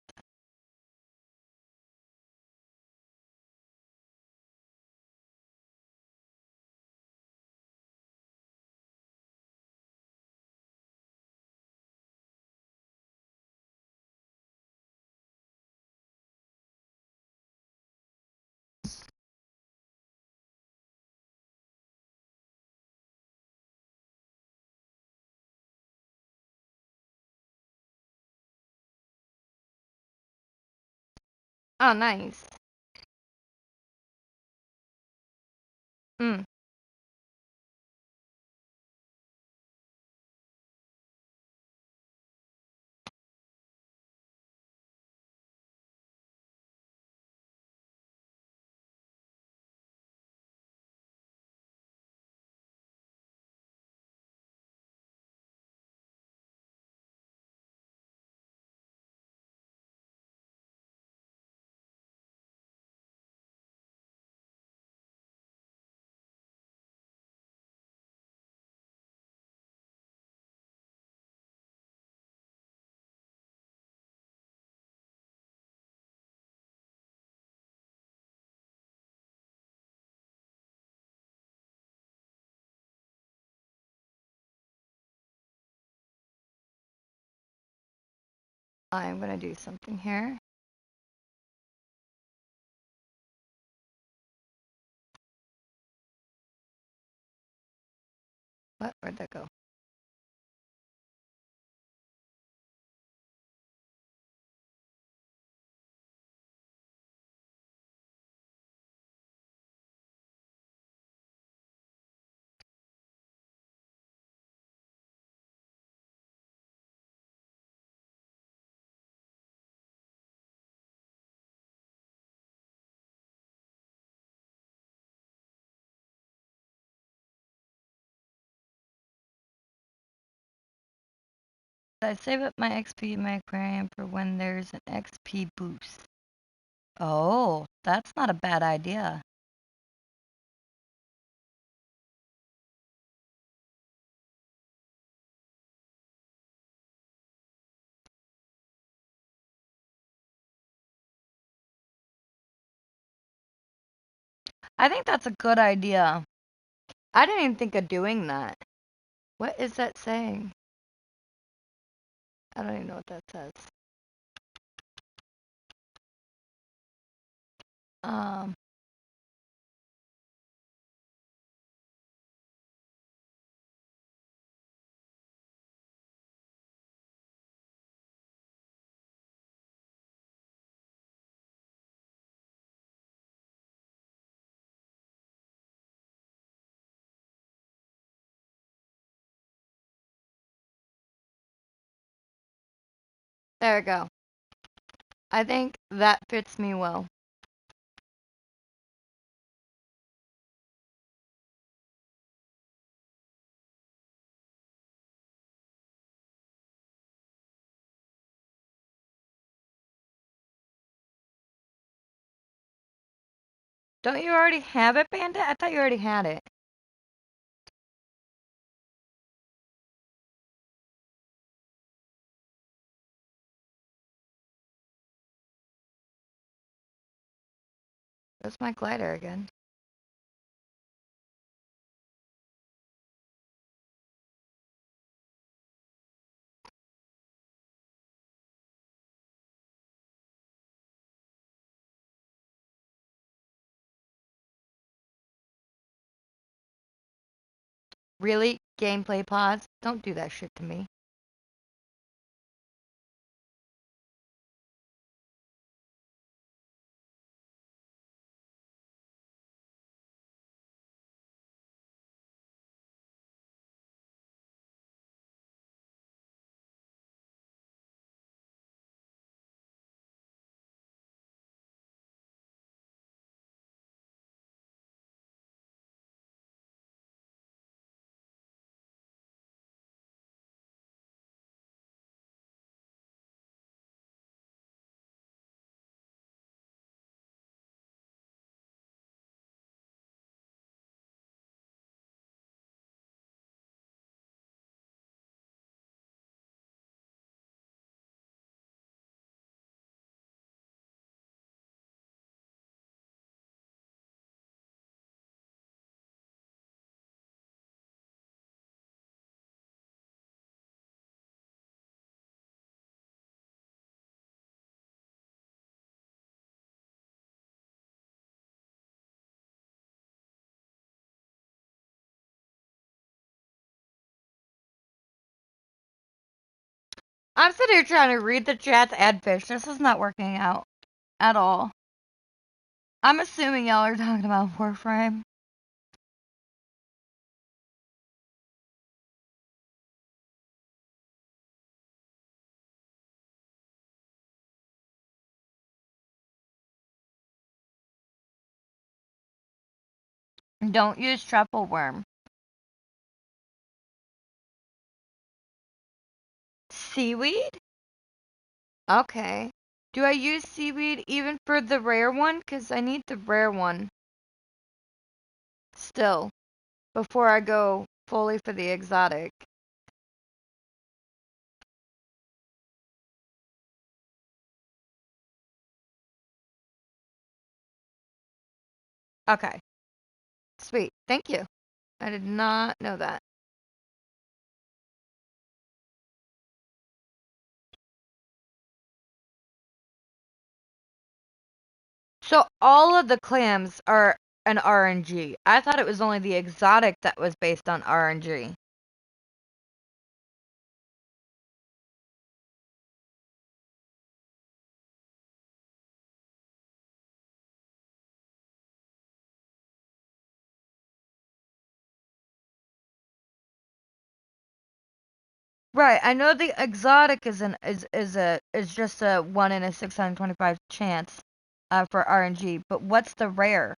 Oh, nice. Mm. I'm gonna do something here. What? Where'd that go? I save up my XP in my aquarium for when there's an XP boost. Oh, that's not a bad idea. I think that's a good idea. I didn't even think of doing that. What is that saying? I don't even know what that says. Um, there we go. I think that fits me well. Don't you already have it, Bandit? I thought you already had it. That's my glider again. Really? Gameplay pause? Don't do that shit to me. I'm sitting here trying to read the chats and fish. This is not working out at all. I'm assuming y'all are talking about Warframe. Don't use truffle worm. Seaweed? Okay. Do I use seaweed even for the rare one? Because I need the rare one still before I go fully for the exotic. Okay. Sweet. Thank you. I did not know that. So all of the clams are an RNG. I thought it was only the exotic that was based on RNG. Right. I know the exotic is just a 1 in a 625 chance for RNG, but what's the rare?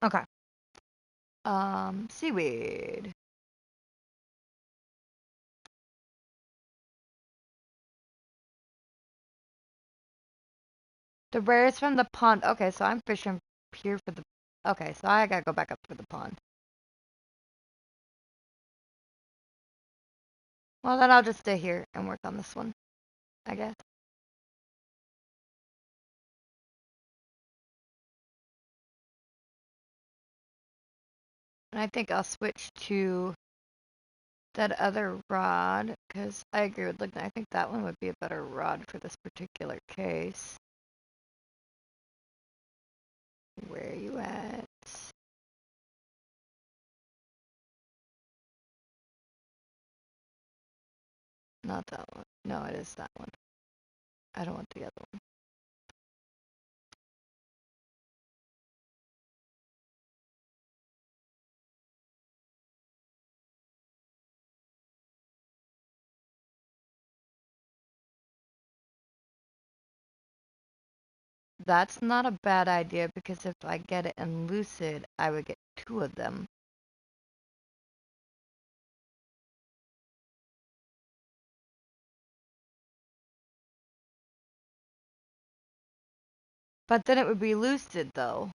Okay. Seaweed. The rare is from the pond. Okay, so I'm fishing here for the. Okay, so I gotta go back up for the pond. Well, then I'll just stay here and work on this one, I guess. And I think I'll switch to that other rod because I agree with looking. I think that one would be a better rod for this particular case. Where are you at? Not that one. No, it is that one. I don't want the other one. That's not a bad idea because if I get it in Lucid, I would get 2 of them. But then it would be Lucid though.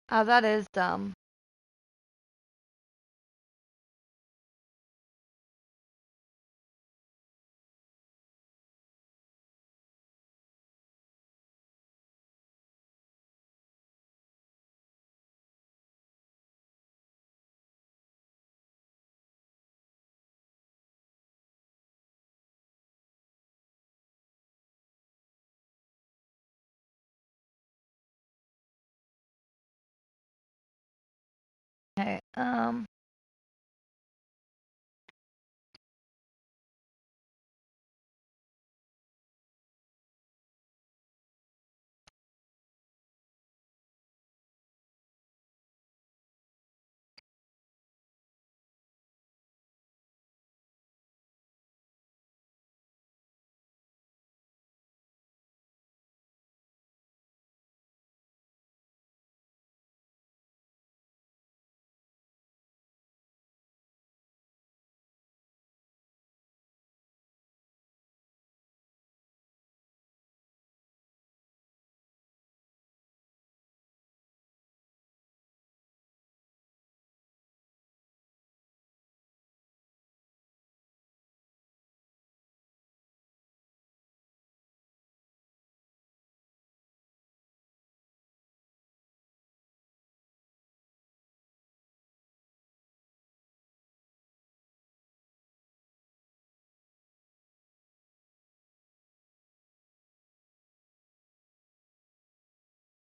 Oh, that is dumb. Okay,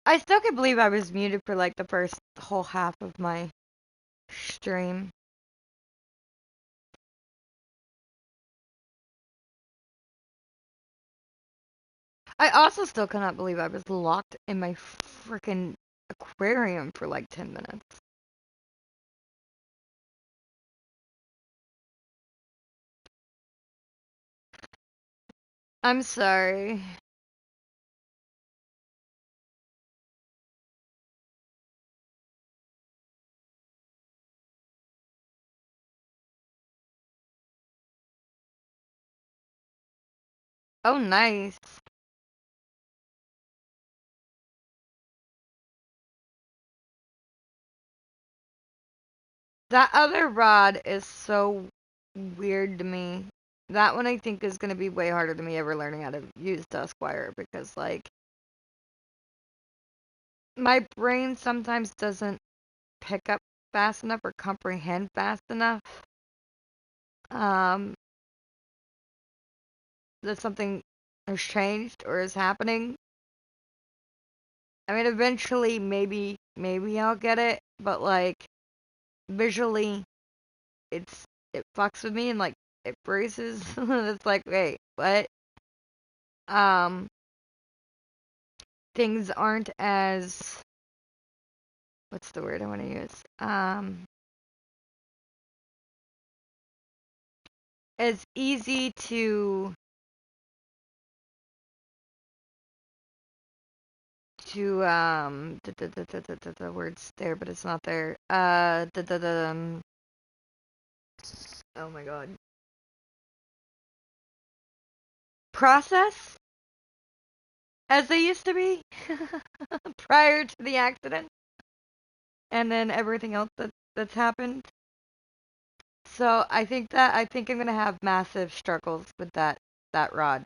I still can't believe I was muted for like the first whole half of my stream. I also still cannot believe I was locked in my freaking aquarium for like 10 minutes. I'm sorry. Oh, nice. That other rod is so weird to me. That one I think is going to be way harder than me ever learning how to use Duskwire because, like, my brain sometimes doesn't pick up fast enough or comprehend fast enough. Um, that something has changed or is happening. I mean, eventually, maybe I'll get it, but like visually, it fucks with me and like it braces. It's like, wait, what? Um, things aren't as what's the word I want to use? As easy to the words there, but it's not there. Oh my god. Process as they used to be prior to the accident, and then everything else that's happened. So I think I'm gonna have massive struggles with that rod.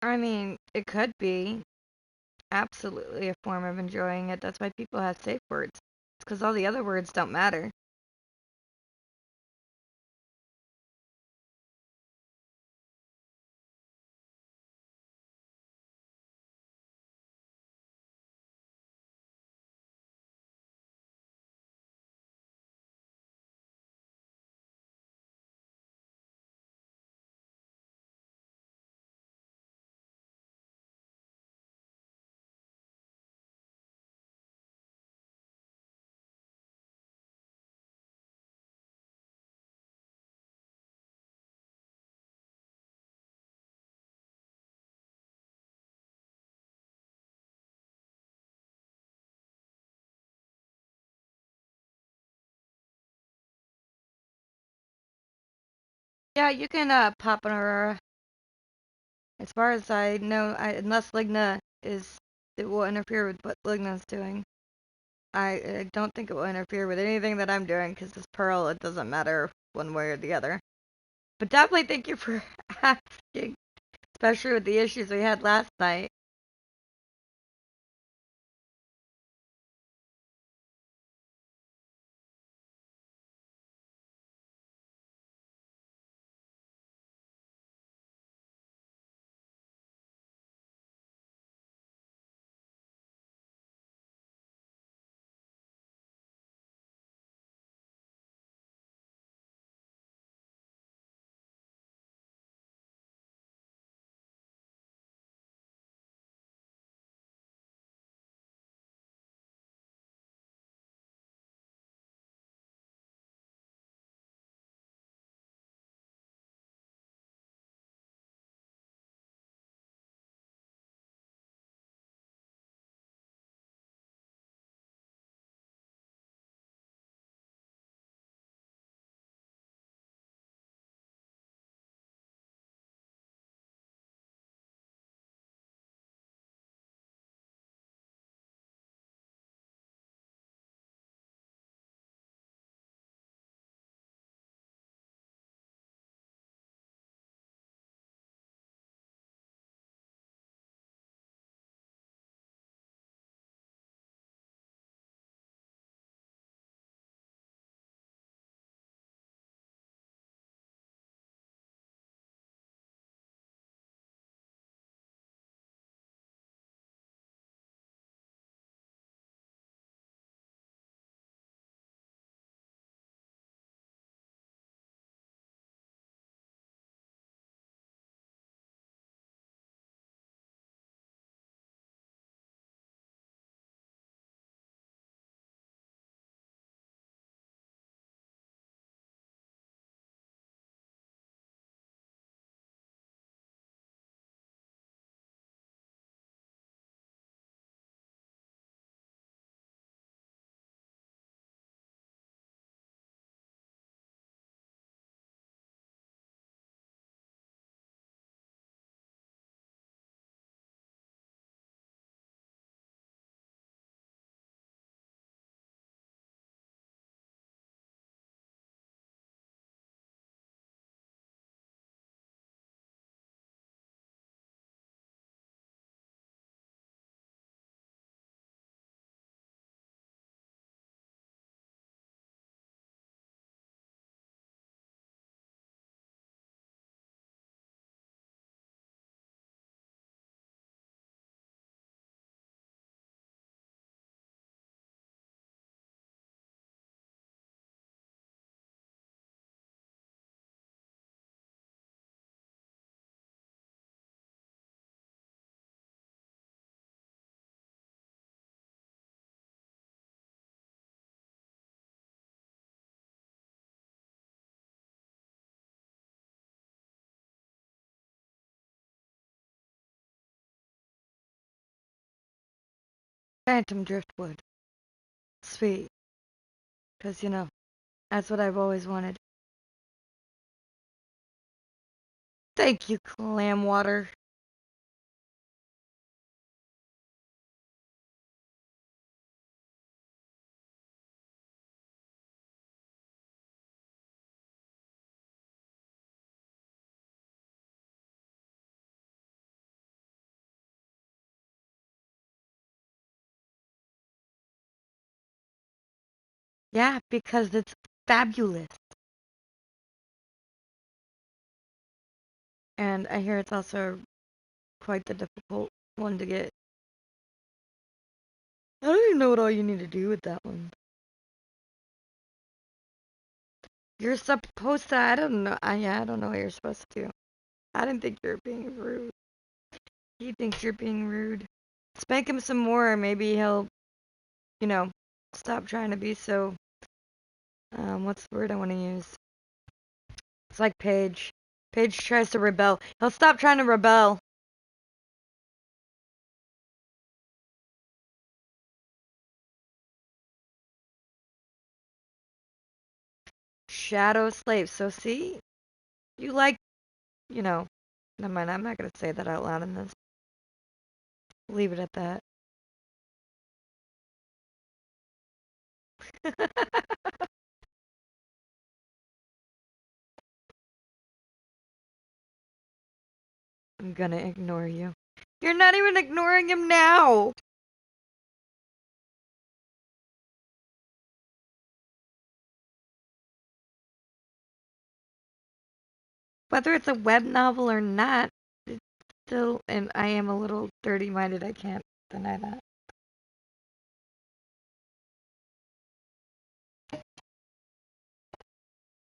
I mean, it could be absolutely a form of enjoying it. That's why people have safe words. It's because all the other words don't matter. Yeah, you can pop an aurora. As far as I know, unless Ligna is, it will interfere with what Ligna's doing. I don't think it will interfere with anything that I'm doing because this pearl, it doesn't matter one way or the other. But definitely thank you for asking, especially with the issues we had last night. Phantom driftwood. Sweet. Because, that's what I've always wanted. Thank you, clam water. Yeah, because it's fabulous. And I hear it's also quite the difficult one to get. I don't even know what all you need to do with that one. You're supposed to, I don't know. I don't know what you're supposed to do. I didn't think you were being rude. He thinks you're being rude. Spank him some more, maybe he'll, you know, stop trying to be so, what's the word I want to use? It's like Paige. Paige tries to rebel. He'll stop trying to rebel. Shadow slave. So see, you like, you know, never mind, I'm not going to say that out loud in this. Leave it at that. I'm gonna ignore you. You're not even ignoring him now! Whether it's a web novel or not, it's still, and I am a little dirty minded, I can't deny that.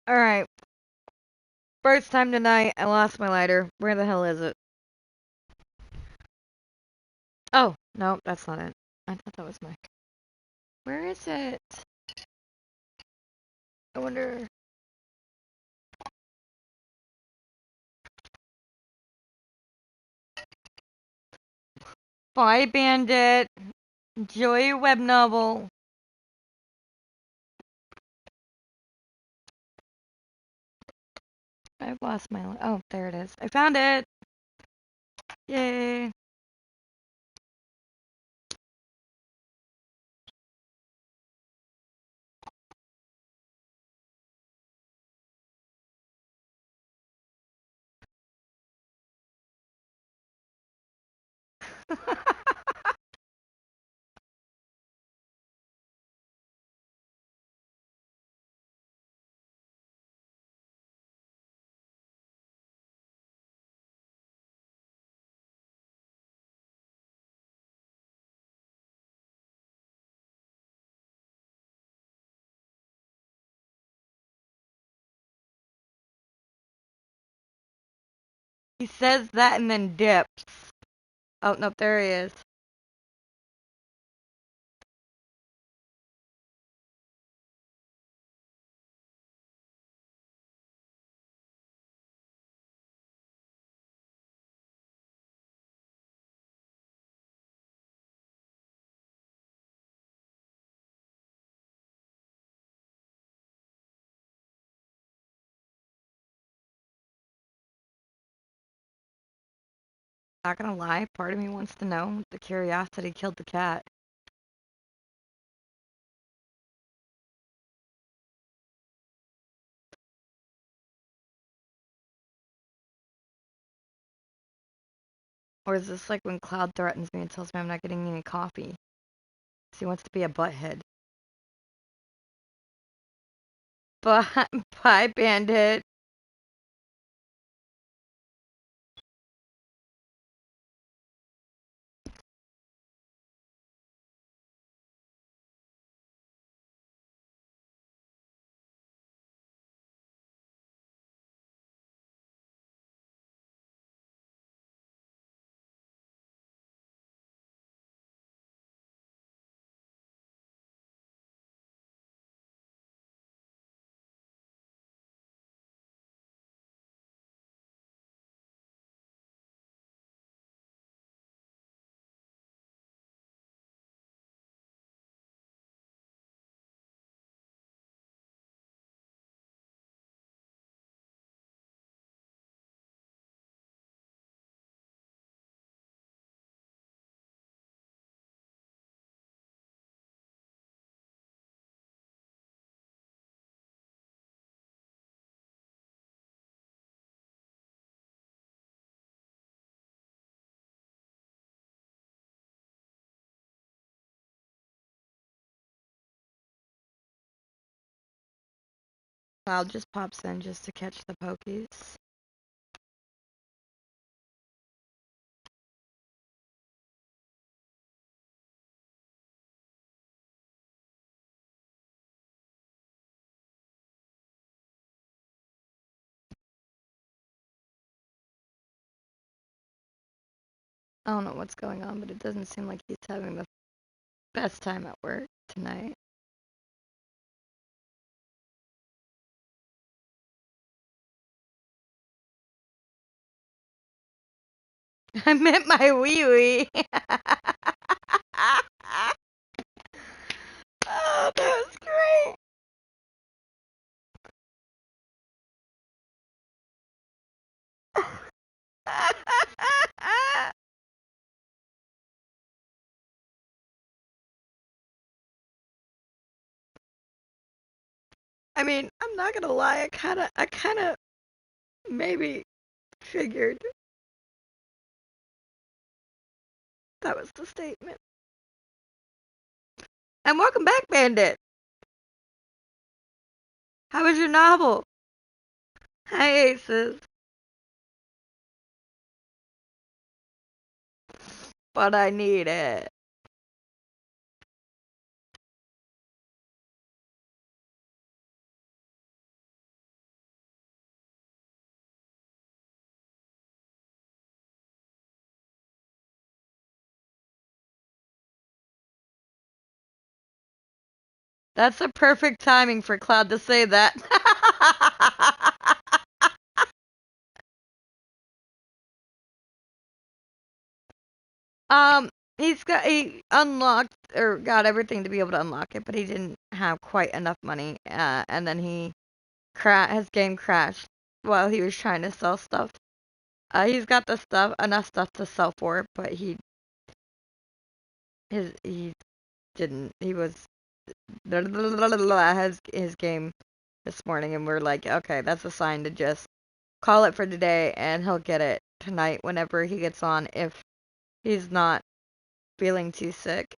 Alright, first time tonight, I lost my lighter. Where the hell is it? Oh, no, that's not it. I thought that was my. Where is it? I wonder. Bye, Bandit. Enjoy your web novel. I've lost my. Oh, there it is. I found it. Yay. He says that and then dips. Oh, nope, there he is. Not gonna lie, part of me wants to know the curiosity killed the cat. Or is this like when Cloud threatens me and tells me I'm not getting any coffee? 'Cause he wants to be a butthead. Bye, bye, Bandit. Cloud just pops in just to catch the pokies. I don't know what's going on, but it doesn't seem like he's having the best time at work tonight. I meant my wee wee. Oh, that was great. I mean, I'm not gonna lie. I kind of maybe figured that was the statement. And welcome back, Bandit. How was your novel? Hi, Aces. But I need it. That's a perfect timing for Cloud to say that. um, he unlocked or got everything to be able to unlock it, but he didn't have quite enough money. And then his game crashed while he was trying to sell stuff. He's got enough stuff to sell for it, but he didn't. He was his game this morning, and we're like, okay, that's a sign to just call it for today, and he'll get it tonight whenever he gets on if he's not feeling too sick.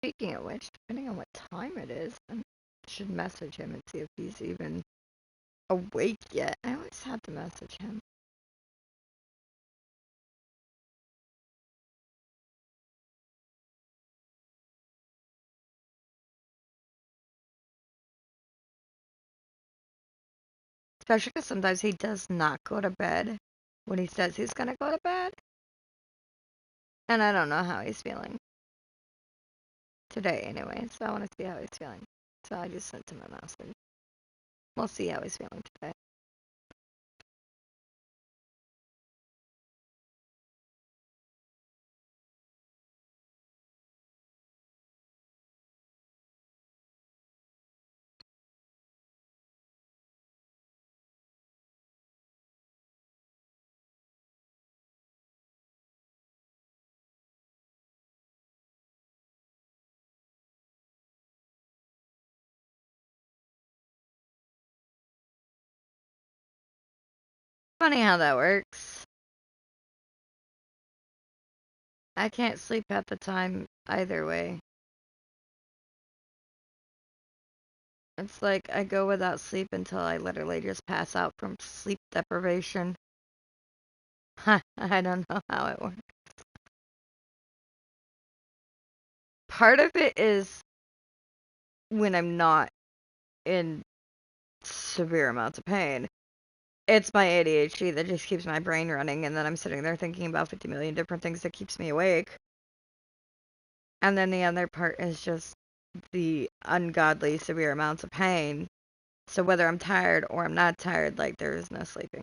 Speaking of which, depending on what time it is, I should message him and see if he's even awake yet. I always have to message him. Especially because sometimes he does not go to bed when he says he's gonna go to bed. And I don't know how he's feeling today anyway, so I want to see how he's feeling. So I just sent him a message. We'll see how he's feeling today. Funny how that works. I can't sleep at the time either way. It's like I go without sleep until I literally just pass out from sleep deprivation. I don't know how it works. Part of it is when I'm not in severe amounts of pain. It's my ADHD that just keeps my brain running, and then I'm sitting there thinking about 50 million different things that keeps me awake. And then the other part is just the ungodly severe amounts of pain. So whether I'm tired or I'm not tired, like, there is no sleeping.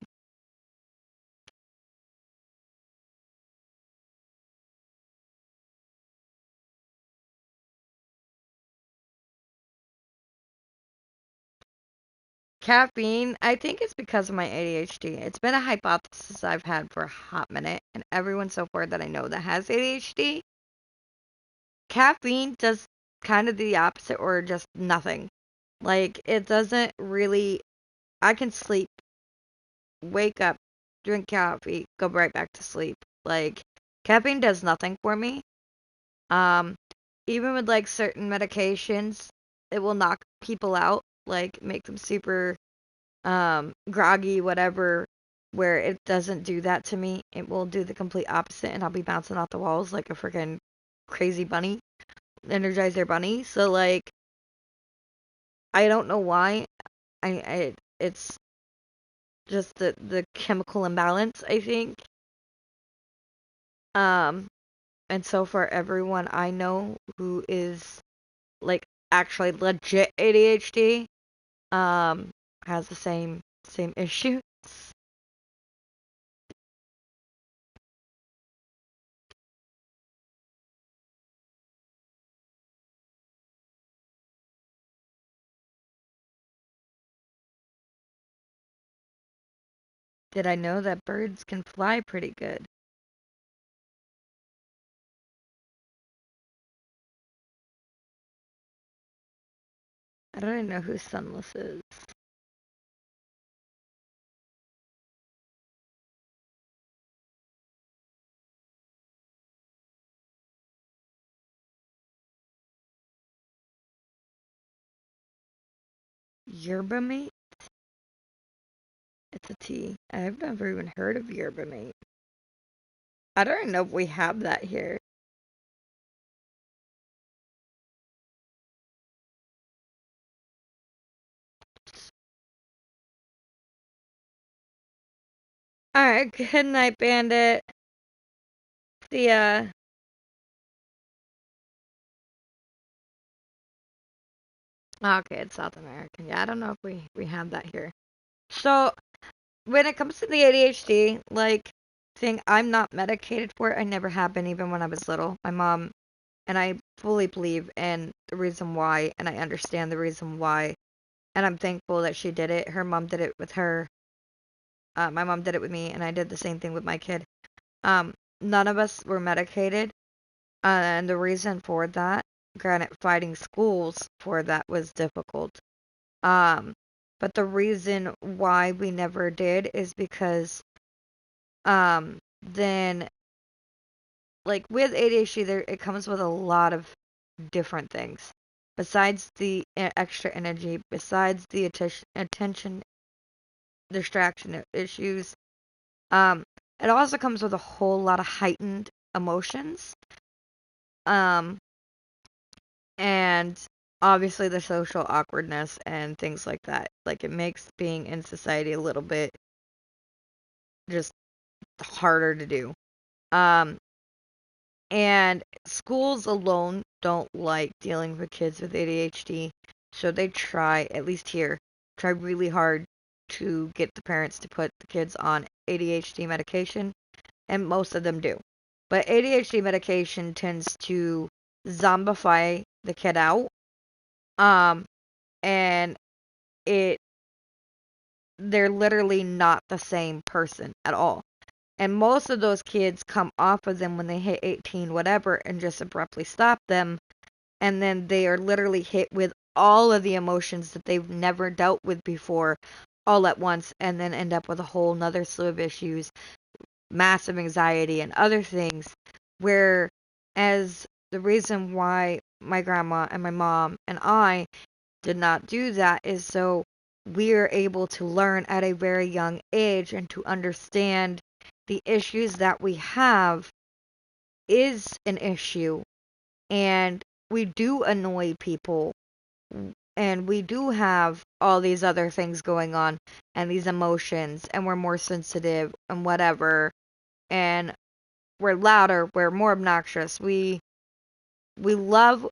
Caffeine, I think it's because of my ADHD. It's been a hypothesis I've had for a hot minute, and everyone so far that I know that has ADHD, caffeine does kind of the opposite or just nothing. Like, it doesn't really, I can sleep, wake up, drink coffee, go right back to sleep. Like, caffeine does nothing for me. Um, Even with like certain medications, it will knock people out, like make them super groggy, whatever, where it doesn't do that to me. It will do the complete opposite, and I'll be bouncing off the walls like a freaking crazy bunny, Energizer bunny. So like, I don't know why. It's just the chemical imbalance, I think. Um, and so for everyone I know who is like actually legit ADHD, um, has the same issue. Did I know that birds can fly pretty good? I don't even know who Sunless is. Yerba mate? It's a tea. I've never even heard of yerba mate. I don't even know if we have that here. Alright, good night, Bandit. See ya. Okay, it's South American. Yeah, I don't know if we have that here. So, when it comes to the ADHD, like, thing, I'm not medicated for it. I never have been, even when I was little. My mom, and I fully believe in the reason why, and I understand the reason why, and I'm thankful that she did it. Her mom did it with her. My mom did it with me, and I did the same thing with my kid. Um, None of us were medicated, and the reason for that, granted, fighting schools for that was difficult. Um, but the reason why we never did is because, then, like, with ADHD, there it comes with a lot of different things. Besides the extra energy, besides the attention distraction issues, um, it also comes with a whole lot of heightened emotions. Um, and obviously the social awkwardness and things like that. Like, it makes being in society a little bit just harder to do. Um, and schools alone don't like dealing with kids with ADHD, so they try, at least here, try really hard to get the parents to put the kids on ADHD medication, and most of them do. But ADHD medication tends to zombify the kid out, um, and it they're literally not the same person at all. And most of those kids come off of them when they hit 18, whatever, and just abruptly stop them. And then they are literally hit with all of the emotions that they've never dealt with before all at once, and then end up with a whole nother slew of issues, massive anxiety, and other things. Whereas the reason why my grandma and my mom and I did not do that is so we're able to learn at a very young age and to understand the issues that we have is an issue, and we do annoy people and we do have all these other things going on and these emotions, and we're more sensitive and whatever, and we're louder, we're more obnoxious. We love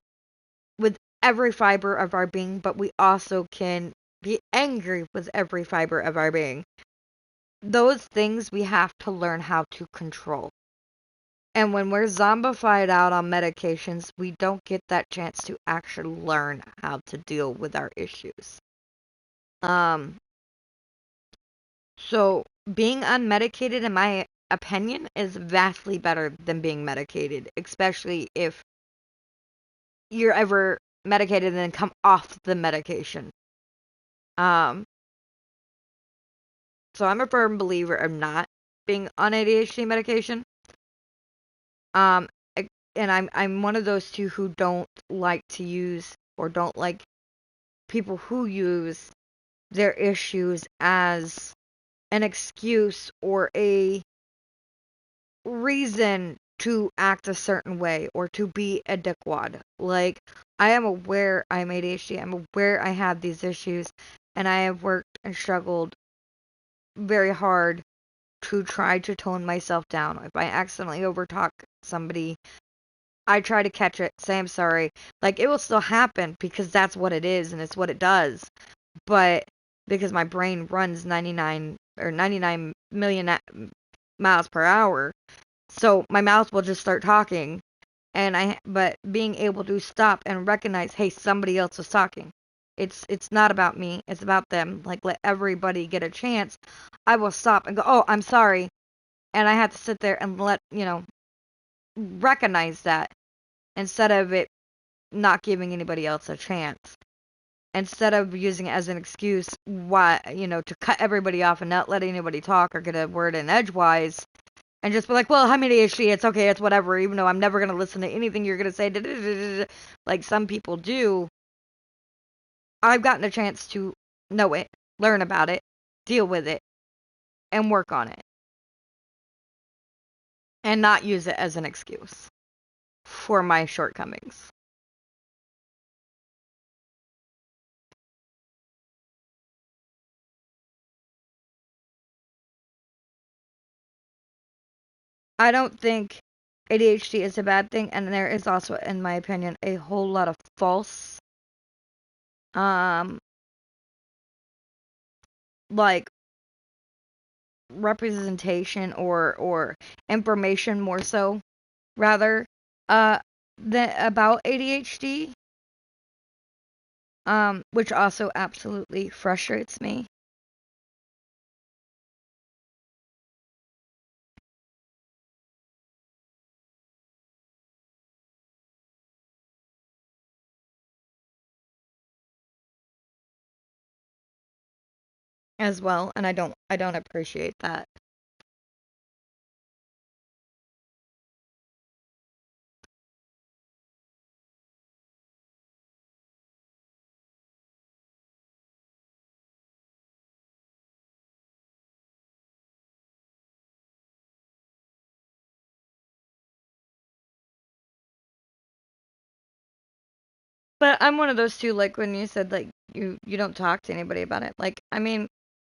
with every fiber of our being, but we also can be angry with every fiber of our being. Those things we have to learn how to control. And when we're zombified out on medications, we don't get that chance to actually learn how to deal with our issues. Um, so being unmedicated, in my opinion, is vastly better than being medicated, especially if you're ever medicated and then come off the medication. Um, so I'm a firm believer of not being on ADHD medication. Um, and I'm one of those two who don't like to use or don't like people who use their issues as an excuse or a reason to act a certain way or to be a dickwad. Like, I am aware I'm ADHD. I'm aware I have these issues, and I have worked and struggled very hard to try to tone myself down. If I accidentally overtalk somebody, I try to catch it, say I'm sorry. Like, it will still happen because that's what it is and it's what it does. But because my brain runs 99 million miles per hour, so my mouth will just start talking. But being able to stop and recognize, hey, somebody else is talking. It's not about me. It's about them. Like, let everybody get a chance. I will stop and go, oh, I'm sorry. And I have to sit there and recognize that instead of it not giving anybody else a chance. Instead of using it as an excuse, why, to cut everybody off and not let anybody talk or get a word in edgewise, and just be like, well, I'm ADHD, it's okay, it's whatever, even though I'm never going to listen to anything you're going to say, like some people do. I've gotten a chance to know it, learn about it, deal with it, and work on it, and not use it as an excuse for my shortcomings. I don't think ADHD is a bad thing, and there is also, in my opinion, a whole lot of false, um, like representation or information more so rather than about ADHD, which also absolutely frustrates me as well, and I don't appreciate that. But I'm one of those two, like when you said like you don't talk to anybody about it. Like, I mean,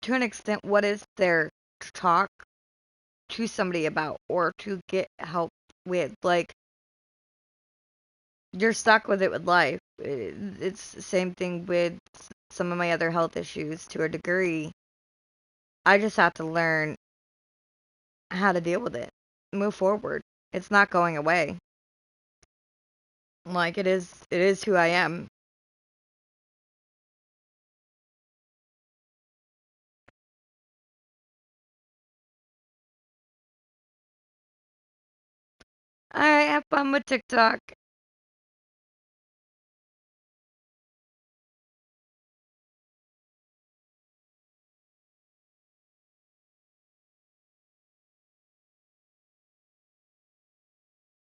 to an extent, what is there to talk to somebody about or to get help with? Like, you're stuck with it with life. It's the same thing with some of my other health issues to a degree. I just have to learn how to deal with it, move forward. It's not going away. Like, it is who I am. All right, have fun with TikTok.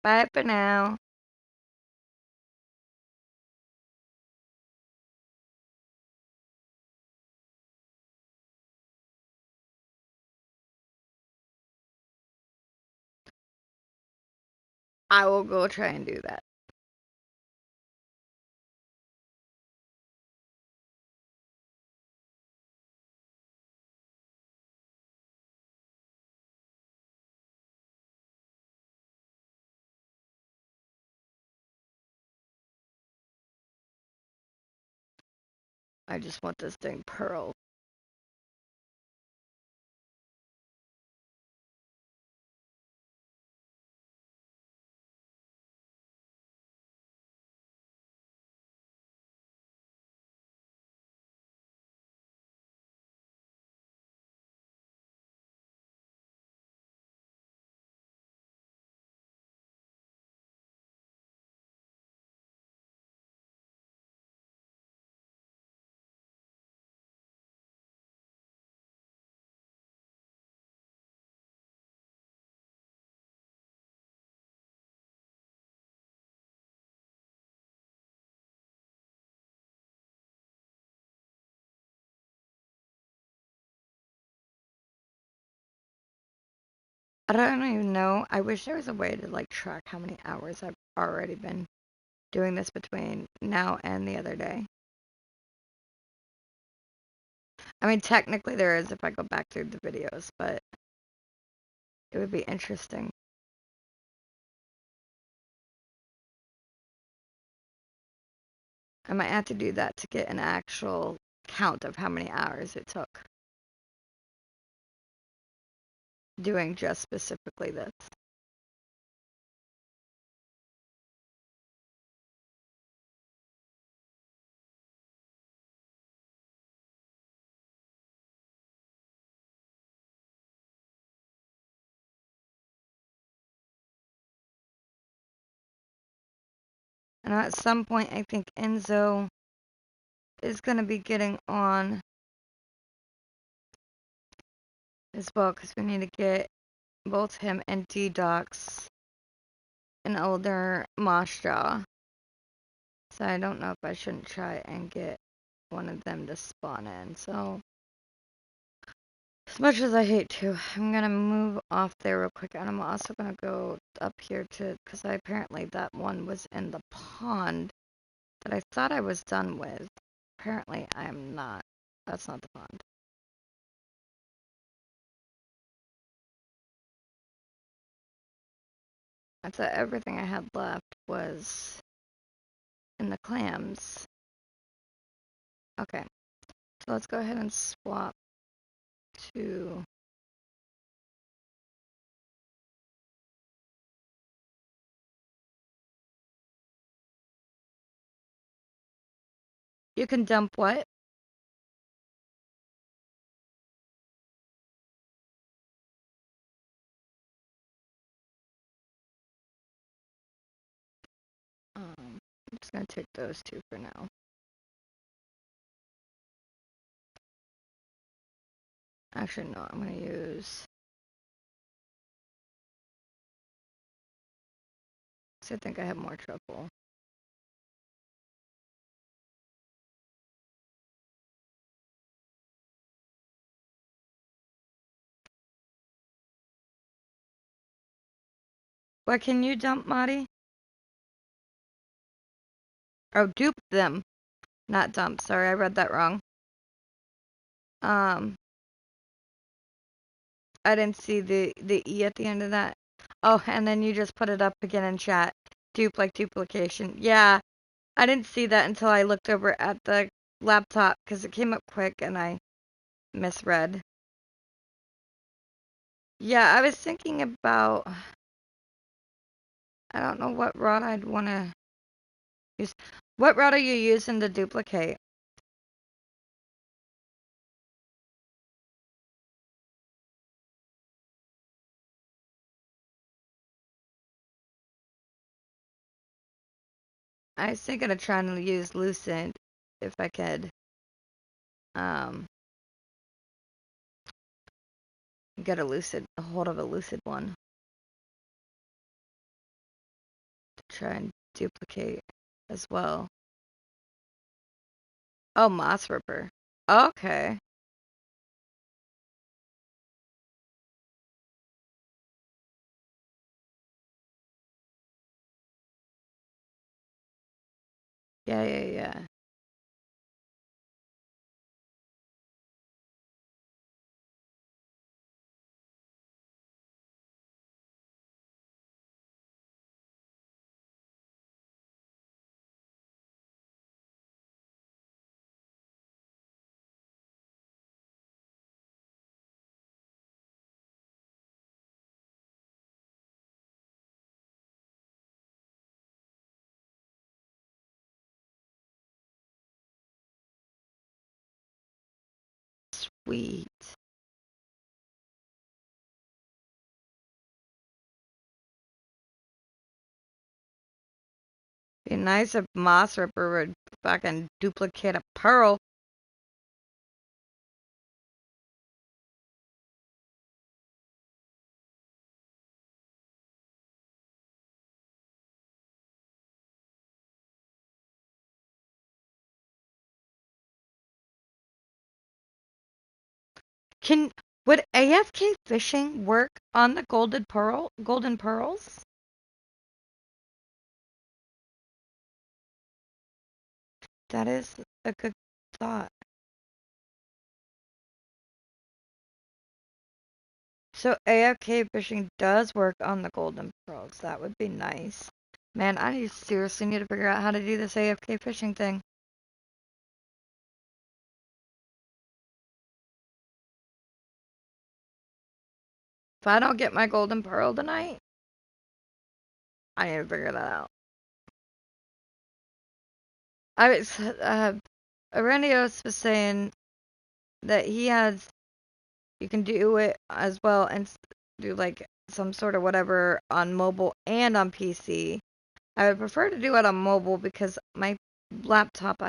Bye for now. I will go try and do that. I just want this thing pearl. I don't even know. I wish there was a way to like track how many hours I've already been doing this between now and the other day. I mean, technically there is if I go back through the videos, but it would be interesting. I might have to do that to get an actual count of how many hours it took doing just specifically this. And at some point, I think Enzo is going to be getting on as well because we need to get both him and D-Docs an older Moshjaw. So I don't know if I shouldn't try and get one of them to spawn in. So as much as I hate to, I'm going to move off there real quick. And I'm also going to go up here to, because apparently that one was in the pond that I thought I was done with. Apparently I am not. That's not the pond. I thought everything I had left was in the clams. Okay, so let's go ahead and swap to... You can dump what? I'm just going to take those two for now. Actually, no, I'm going to use... So I think I have more trouble. What can you dump, Marty? Oh, dupe them. Not dump. Sorry, I read that wrong. I didn't see the E at the end of that. Oh, and then you just put it up again in chat. Dupe like duplication. Yeah, I didn't see that until I looked over at the laptop because it came up quick and I misread. Yeah, I was thinking about... I don't know what rod I'd want to use. What rod are you using to duplicate? I was thinking of trying to use Lucid if I could. Get a hold of a Lucid one. To try and duplicate as well. Oh, Moss Ripper. Okay. Yeah. Sweet. Be nice if Moss Ripper would fucking duplicate a pearl. Can would AFK fishing work on the golden pearls? That is a good thought. So AFK fishing does work on the golden pearls. That would be nice. Man, I seriously need to figure out how to do this AFK fishing thing. If I don't get my golden pearl tonight, I need to figure that out. I was, Aurelius was saying that you can do it as well and do like some sort of whatever on mobile and on PC. I would prefer to do it on mobile because my laptop,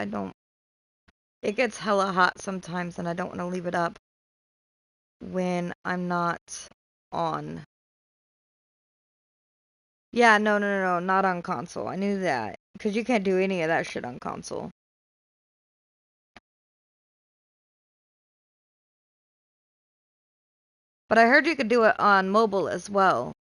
it gets hella hot sometimes and I don't want to leave it up when I'm not on. Yeah, no, not on console. I knew that. Because you can't do any of that shit on console. But I heard you could do it on mobile as well.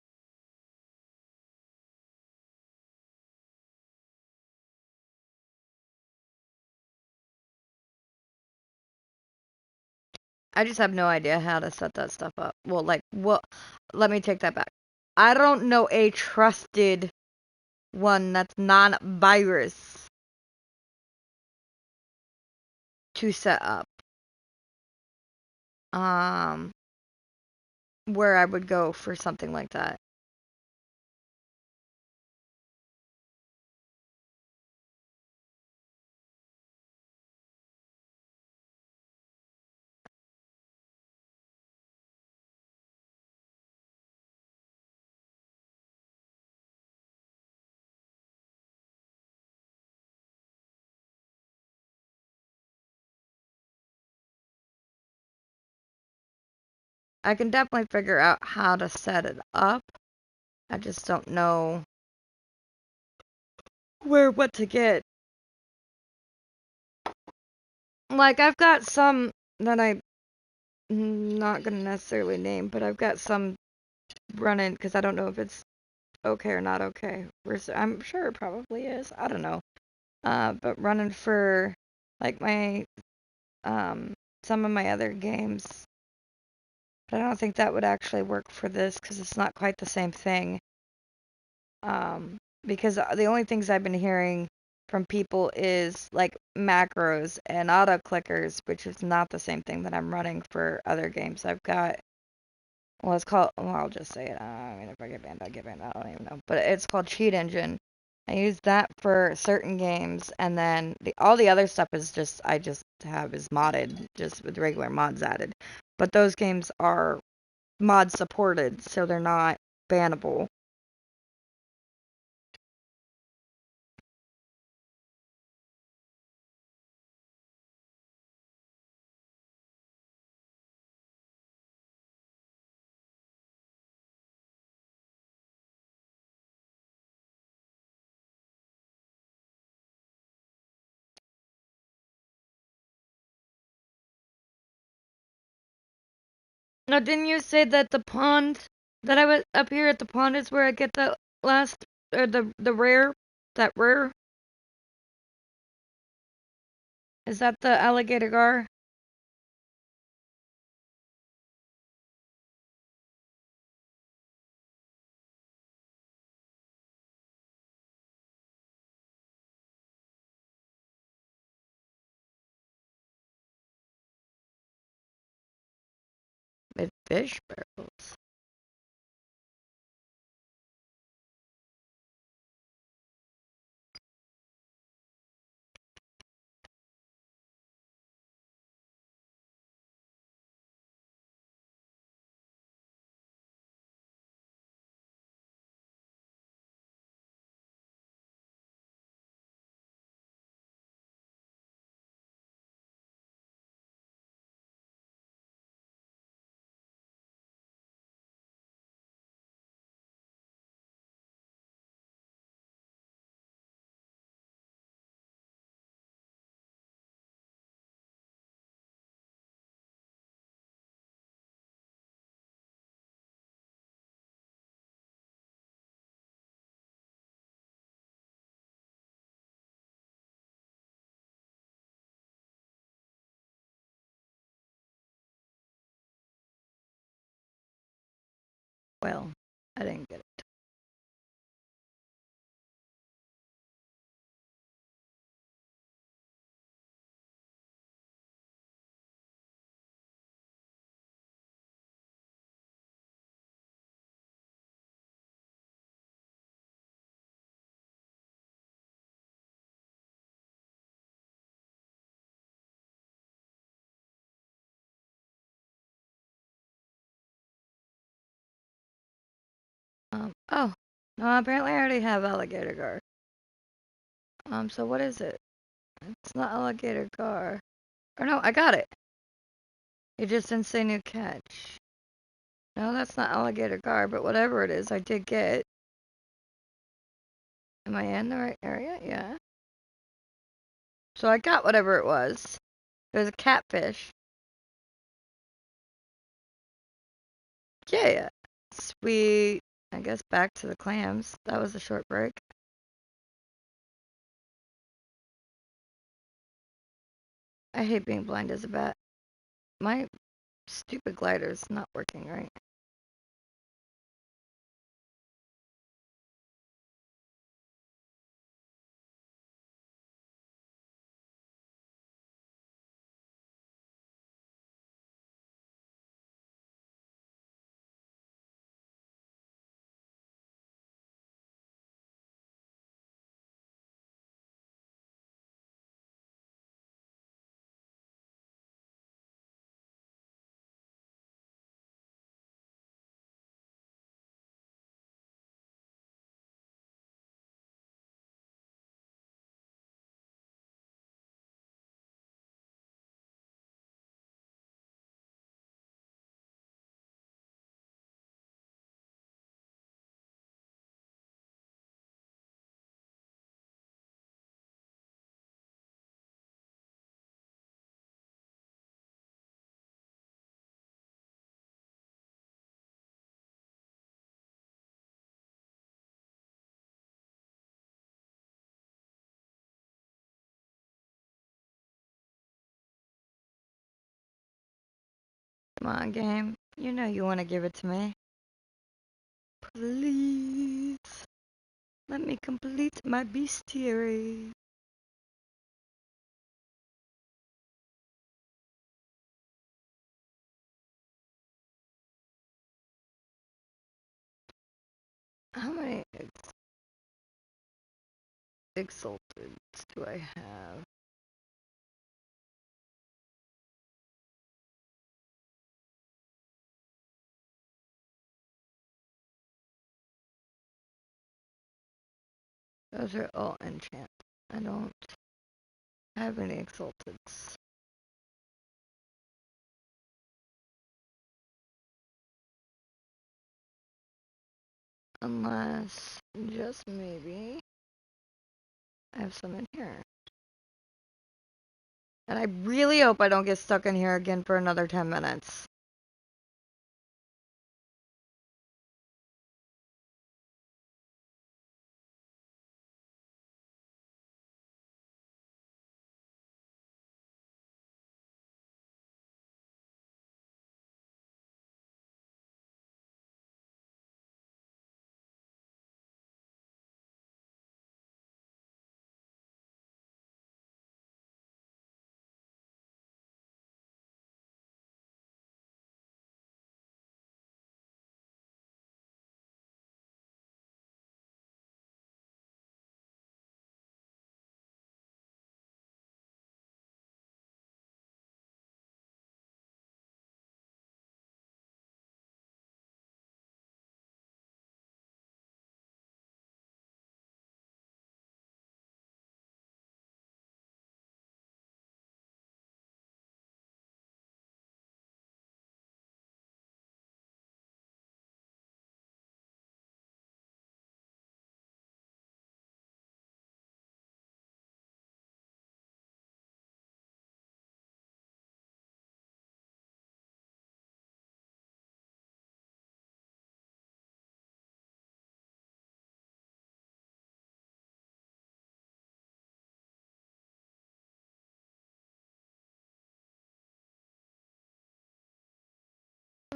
I just have no idea how to set that stuff up. Well, let me take that back. I don't know a trusted one that's non-virus to set up. Um, where I would go for something like that. I can definitely figure out how to set it up. I just don't know what to get. Like, I've got some that I'm not going to necessarily name, but I've got some running because I don't know if it's okay or not okay. I'm sure it probably is. I don't know. But running for like my some of my other games. But I don't think that would actually work for this because it's not quite the same thing. Because the only things I've been hearing from people is like macros and auto clickers, which is not the same thing that I'm running for other games. I've got, well, it's called, well, I'll just say it. I mean, if I get banned, I'll get banned. I don't even know. But it's called Cheat Engine. I use that for certain games, and then all the other stuff is I just have is modded, just with regular mods added. But those games are mod supported, so they're not bannable. Now, didn't you say that the pond that I was up here at the pond is where I get the last or the rare that rare? Is that the alligator gar? With fish barrels. Well, I didn't get it. Oh. No, apparently I already have alligator gar. So what is it? It's not alligator gar. Or no, I got it. It just didn't say new catch. No, that's not alligator gar, but whatever it is, I did get. Am I in the right area? Yeah. So I got whatever it was. It was a catfish. Yeah. Sweet. I guess back to the clams. That was a short break. I hate being blind as a bat. My stupid glider's not working right. Come on, game. You know you want to give it to me. Please. Let me complete my bestiary. How many exalteds do I have? Those are all enchant. I don't have any exalteds. Unless, just maybe, I have some in here. And I really hope I don't get stuck in here again for another 10 minutes.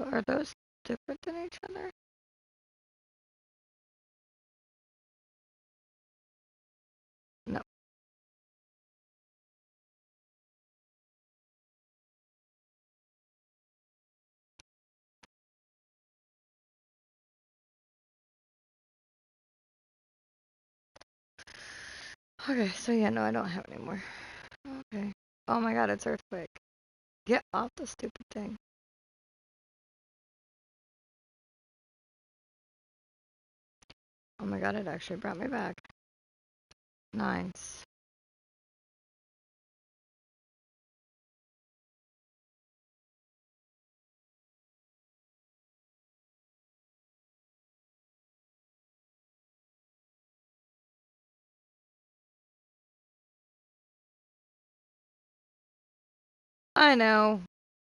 Are those different than each other? Okay, so yeah, no, I don't have any more. Okay. Oh my god, it's earthquake. Get off the stupid thing. Oh my god, it actually brought me back. Nice. I know.